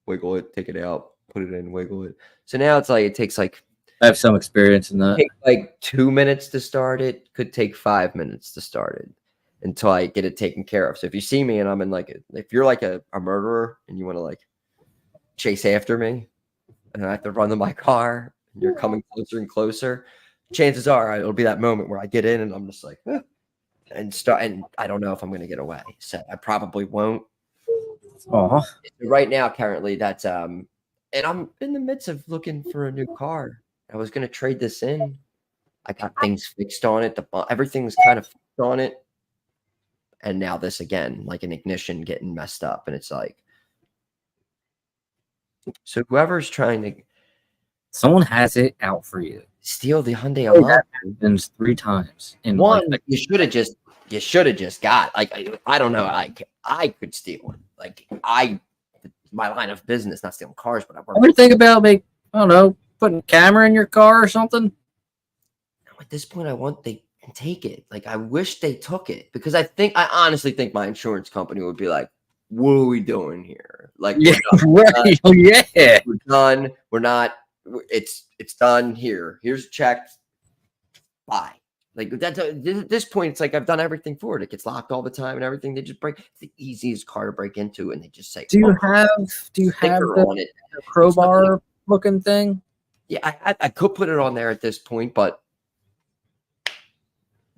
Speaker 10: wiggle it, take it out, put it in, wiggle it. So now it's like it takes like,
Speaker 11: I have some experience in that.
Speaker 10: Take like 2 minutes to start it. Could take 5 minutes to start it until I get it taken care of. So if you see me and I'm in like if you're like a murderer and you want to like chase after me and I have to run to my car and you're coming closer and closer, chances are it'll be that moment where I get in and I'm just like, and I don't know if I'm going to get away. So I probably won't. Right now, currently, that's and I'm in the midst of looking for a new car. I was going to trade this in. I got things fixed on it. Everything's kind of fixed on it. And now this again, like an ignition getting messed up. And it's like, so whoever's trying to.
Speaker 11: Someone has it out for you.
Speaker 10: Steal the Hyundai Elantra.
Speaker 11: Happens 3 times. In
Speaker 10: one,
Speaker 11: like,
Speaker 10: you should have just got, like, I don't know. Like, I could steal it. Like, my line of business, not stealing cars, but I work.
Speaker 11: Ever think about I don't know, putting a camera in your car or something?
Speaker 10: At this point, they can take it. Like, I wish they took it because I honestly think my insurance company would be like, "What are we doing here? Like,
Speaker 11: yeah, right. Yeah,
Speaker 10: we're done. We're not. It's done. Here's a check. Bye." Like at this point, it's like I've done everything for it. It gets locked all the time and everything. They just break. It's the easiest car to break into, and they just say,
Speaker 11: Do you have the crowbar looking thing?
Speaker 10: Yeah, I could put it on there at this point, but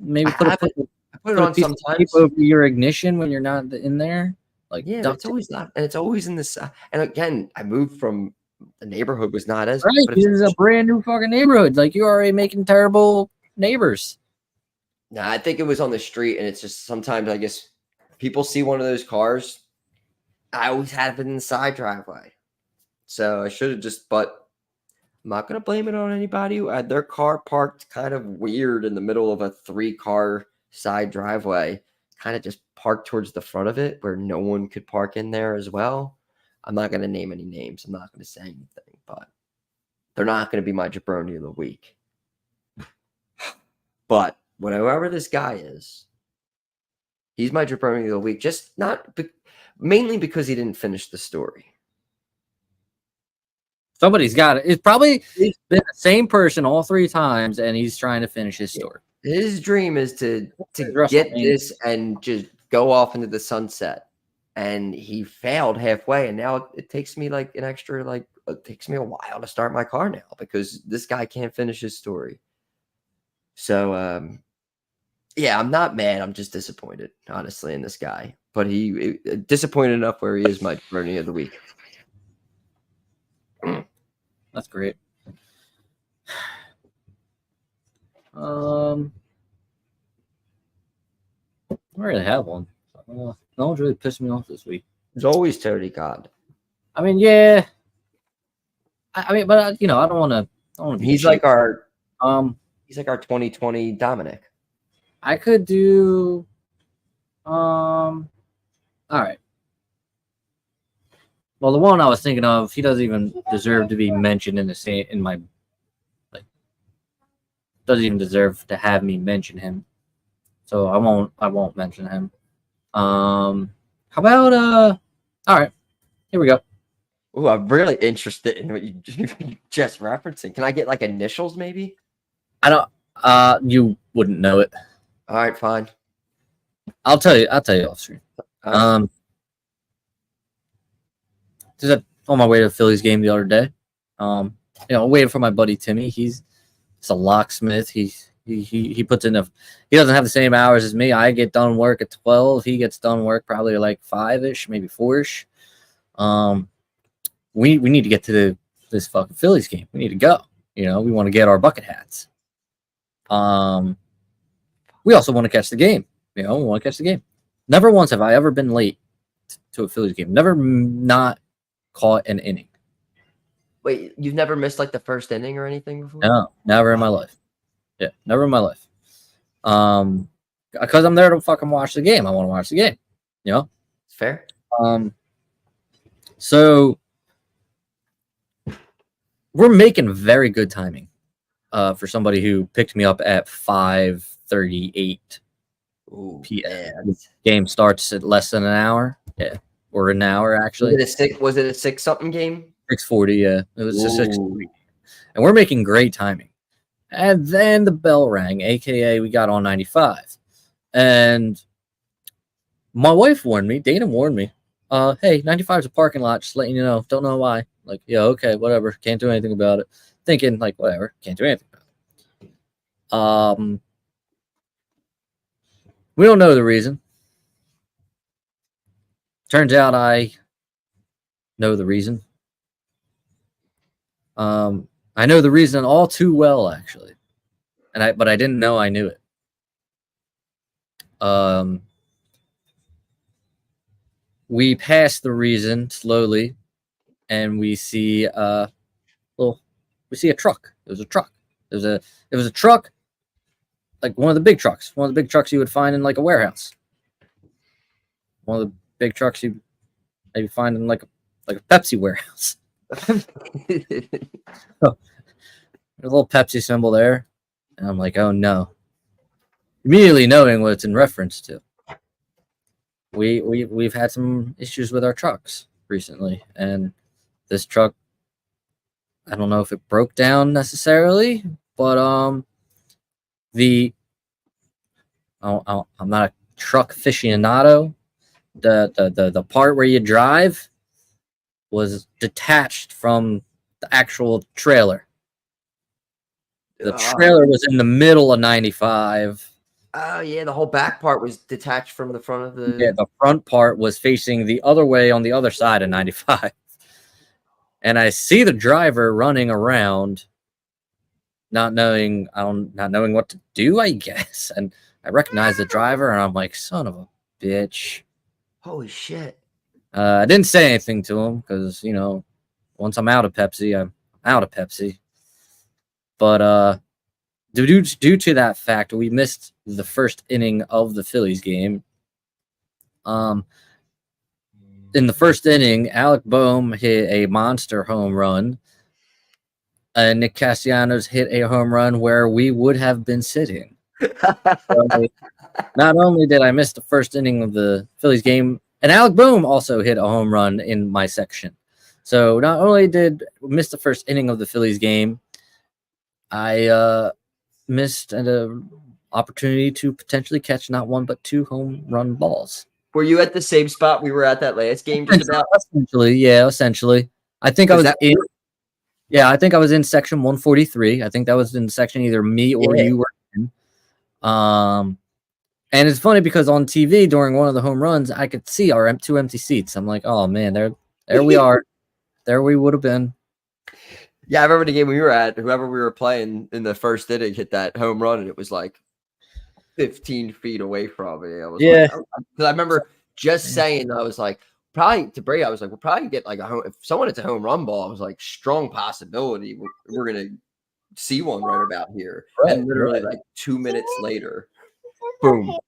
Speaker 11: maybe put
Speaker 10: it on sometimes
Speaker 11: over your ignition when you're not in there. Like,
Speaker 10: yeah, it's always not, and it's always in this. And again, I moved from the neighborhood was not as
Speaker 11: right. This is a brand new fucking neighborhood. Like, you're already making terrible neighbors.
Speaker 10: Nah, I think it was on the street, and it's just sometimes I guess people see one of those cars. I always have it in the side driveway, so I should have just. But I'm not gonna blame it on anybody who had their car parked kind of weird in the middle of a 3-car side driveway, kind of just parked towards the front of it where no one could park in there as well. I'm not gonna name any names. I'm not gonna say anything, but they're not gonna be my jaBROni of the week. But whoever this guy is, he's my jaBROni of the week. Just mainly because he didn't finish the story.
Speaker 11: Somebody's got it. It's probably been the same person all 3 times, and he's trying to finish his story.
Speaker 10: His dream is to
Speaker 11: WrestleMania.
Speaker 10: get this and just go off into the sunset. And he failed halfway, and now it takes me like an extra it takes me a while to start my car now because this guy can't finish his story. So yeah, I'm not mad. I'm just disappointed, honestly, in this guy. But he disappointed enough where he is my jaBROni of the week.
Speaker 11: That's great. I don't really have one. No one's really pissed me off this week.
Speaker 10: There's always Tony Khan.
Speaker 11: I mean, yeah. I mean, but you know, I don't want to.
Speaker 10: He's like our 2020 Dominic.
Speaker 11: I could do. All right. Well, the one I was thinking of, he doesn't even deserve to be mentioned in my doesn't even deserve to have me mention him. So I won't mention him. How about all right. Here we go.
Speaker 10: Oh, I'm really interested in what you just referencing. Can I get like initials maybe?
Speaker 11: I don't you wouldn't know it.
Speaker 10: All right, fine.
Speaker 11: I'll tell you off screen. Just on my way to the Phillies game the other day. You know, waiting for my buddy Timmy. He's a locksmith. He puts in he doesn't have the same hours as me. I get done work at 12. He gets done work probably like 5-ish, maybe 4-ish. We need to get to this fucking Phillies game. We need to go. You know, we want to get our bucket hats. We also want to catch the game. You know, we want to catch the game. Never once have I ever been late to a Phillies game. Never not caught an inning.
Speaker 10: Wait, you've never missed like the first inning or anything before?
Speaker 11: No, never in my life. Yeah, never in my life. Because I'm there to fucking watch the game. I want to watch the game. You know?
Speaker 10: It's fair.
Speaker 11: So we're making very good timing for somebody who picked me up at 5:38 p.m. Game starts at less than an hour. Yeah, or an hour actually.
Speaker 10: Was it a 6-something game?
Speaker 11: 6:40. Yeah, it was a 6:40, and we're making great timing. And then the bell rang, aka we got on 95, and my wife warned me. Dana warned me. Hey, 95 is a parking lot. Just letting you know. Don't know why. Like, yeah, okay, whatever. Can't do anything about it. Thinking like, whatever. Can't do anything about it. We don't know the reason. Turns out I know the reason. I know the reason all too well, actually, but I didn't know I knew it. We pass the reason slowly, and we see a truck. It was a truck. It was a truck, like one of the big trucks. One of the big trucks you would find in like a warehouse. One of the big trucks you maybe find in like a Pepsi warehouse. A little Pepsi symbol there, and I'm like, oh no. Immediately knowing what it's in reference to. We've had some issues with our trucks recently, and this truck, I don't know if it broke down necessarily, but I'm not a truck aficionado. The part where you drive was detached from the actual trailer. The trailer was in the middle of 95.
Speaker 10: Oh, yeah, the whole back part was detached from the front of the...
Speaker 11: Yeah, the front part was facing the other way on the other side of 95. And I see the driver running around, not knowing what to do, I guess. And I recognize the driver, and I'm like, son of a bitch.
Speaker 10: Holy shit.
Speaker 11: I didn't say anything to him because, you know, once I'm out of Pepsi, I'm out of Pepsi. But due to that fact, we missed the first inning of the Phillies game. In the first inning, Alec Boehm hit a monster home run. And Nick Castellanos hit a home run where we would have been sitting. So, not only did I miss the first inning of the Phillies game, and Alec Boehm also hit a home run in my section. So not only did we miss the first inning of the Phillies game, I missed a opportunity to potentially catch not one but 2 home run balls.
Speaker 10: Were you at the same spot we were at that last game? Just about.
Speaker 11: Essentially. I think I was in. Yeah, I think I was in section 143. I think that was in section either me or you were in. And it's funny because on TV during one of the home runs, I could see our 2 empty seats. I'm like, oh man, there we are. There we would have been.
Speaker 10: Yeah, I remember the game we were at. Whoever we were playing in the first inning hit that home run, and it was like 15 feet away from me. I was because I remember just saying, I was like, probably to Brady, I was like, we'll probably get like a home. If someone hits a home run ball, I was like, strong possibility we're gonna see one right about here. And literally like 2 minutes later, boom.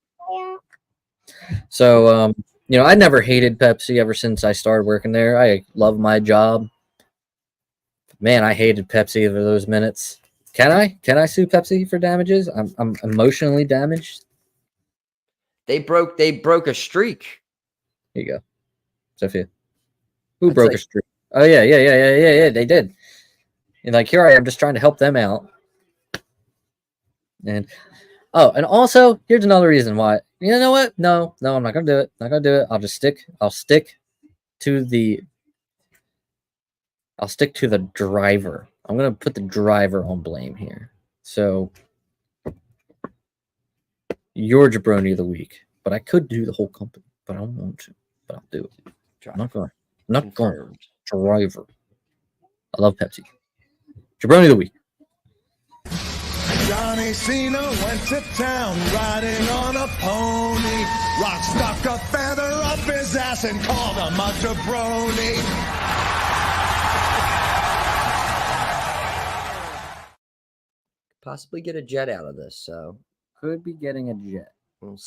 Speaker 11: So I never hated Pepsi ever since I started working there. I love my job. Man, I hated Pepsi for those minutes. Can I sue Pepsi for damages? I'm emotionally damaged.
Speaker 10: They broke a streak.
Speaker 11: Here you go, Sophia. Who broke a streak? Oh yeah. They did. And like here I am, just trying to help them out. And also here's another reason why. You know what? No, I'm not gonna do it. Not gonna do it. I'll stick to the driver. I'm gonna put the driver on blame here. So you're jaBROni of the week, but I could do the whole company, but I don't want to. But I'll do it. I'm not going. Driver. I love Pepsi. jaBROni of the week.
Speaker 8: Johnny Cena went to town riding on a pony. Rock stuck a feather up his ass and called him a jaBROni.
Speaker 10: Possibly get a jet out of this, so
Speaker 11: could be getting a jet.
Speaker 10: We'll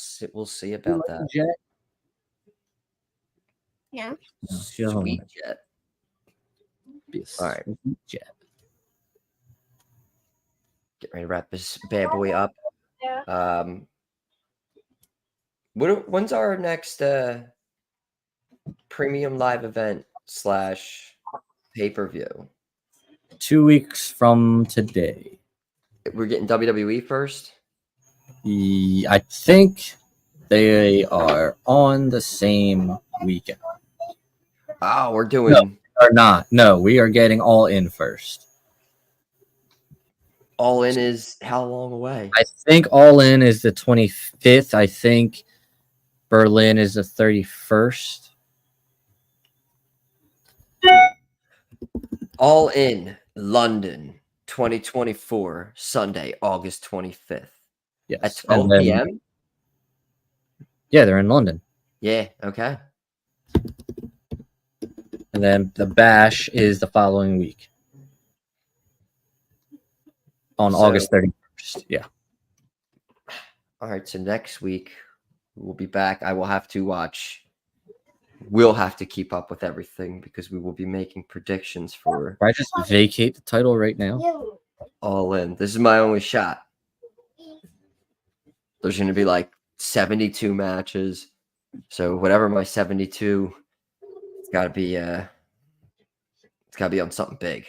Speaker 10: see about that.
Speaker 11: Jet?
Speaker 12: Yeah.
Speaker 10: Sweet jet. All right.
Speaker 11: Jet.
Speaker 10: Get ready to wrap this bad boy up.
Speaker 12: Yeah.
Speaker 10: When's our next premium live event / pay-per-view?
Speaker 11: 2 weeks from today.
Speaker 10: We're getting WWE first?
Speaker 11: I think they are on the same weekend.
Speaker 10: Oh, we're doing...
Speaker 11: No, we are not. No, we are getting All In first.
Speaker 10: All In is how long away?
Speaker 11: I think All In is the 25th. I think Berlin is the 31st.
Speaker 10: All In London 2024 Sunday, August 25th.
Speaker 11: Yes.
Speaker 10: At 12 p.m.
Speaker 11: Yeah, they're in London.
Speaker 10: Yeah, okay.
Speaker 11: And then the Bash is the following week. On August 31st. Yeah.
Speaker 10: All right, so next week we'll be back. I will have to watch. We'll have to keep up with everything because we will be making predictions for.
Speaker 11: I just vacate the title right now.
Speaker 10: All In. This is my only shot. There's going to be like 72 matches. So whatever my 72, it's got to be on something big.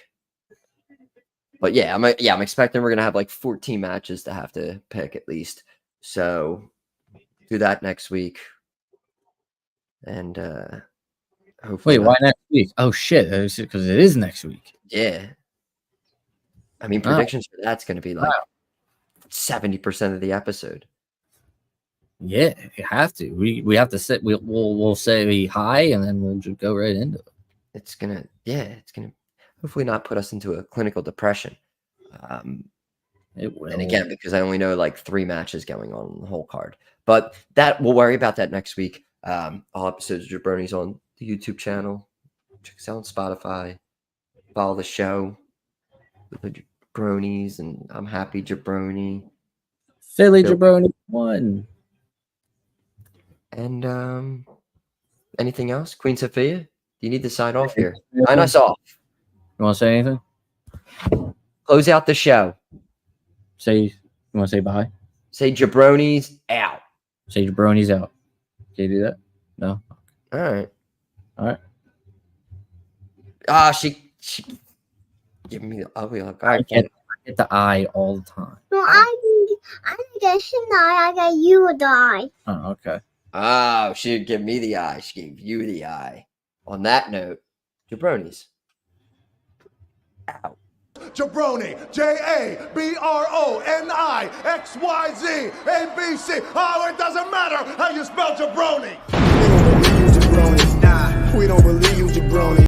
Speaker 10: But yeah, I'm expecting we're going to have like 14 matches to have to pick at least. So do that next week. And hopefully.
Speaker 11: Wait, why next week? Oh shit, because it is next week.
Speaker 10: Yeah. I mean, predictions for that's going to be like 70% of the episode.
Speaker 11: Yeah, you have to. We have to sit. We'll say hi, and then we'll just go right into it.
Speaker 10: It's gonna hopefully not put us into a clinical depression.
Speaker 11: It will.
Speaker 10: And again, because I only know like 3 matches going on in the whole card. But that we'll worry about that next week. All episodes of jaBROni's on the YouTube channel. Check us out on Spotify. Follow the show. The jaBROnis, and I'm happy jaBROni.
Speaker 11: Philly jaBROni won.
Speaker 10: And anything else? Queen Sophia? Do you need to sign off here? Sign us off.
Speaker 11: You want to say anything?
Speaker 10: Close out the show.
Speaker 11: You want to say bye?
Speaker 10: Say jaBROni's out.
Speaker 11: Say jaBROni's out. Can you do that? No?
Speaker 10: All right. She give me the ugly look.
Speaker 11: I get the eye all the time.
Speaker 12: No, I didn't I didn't get him the eye. I got you the eye.
Speaker 11: Oh, okay.
Speaker 10: Oh, she didn't give me the eye. She gave you the eye. On that note, jaBROnis. Ow.
Speaker 8: jaBROni, jaBROni, XYZ, ABC. Oh, it doesn't matter how you spell jaBROni.
Speaker 9: We don't believe you, jaBROni. We don't believe you, jaBROni.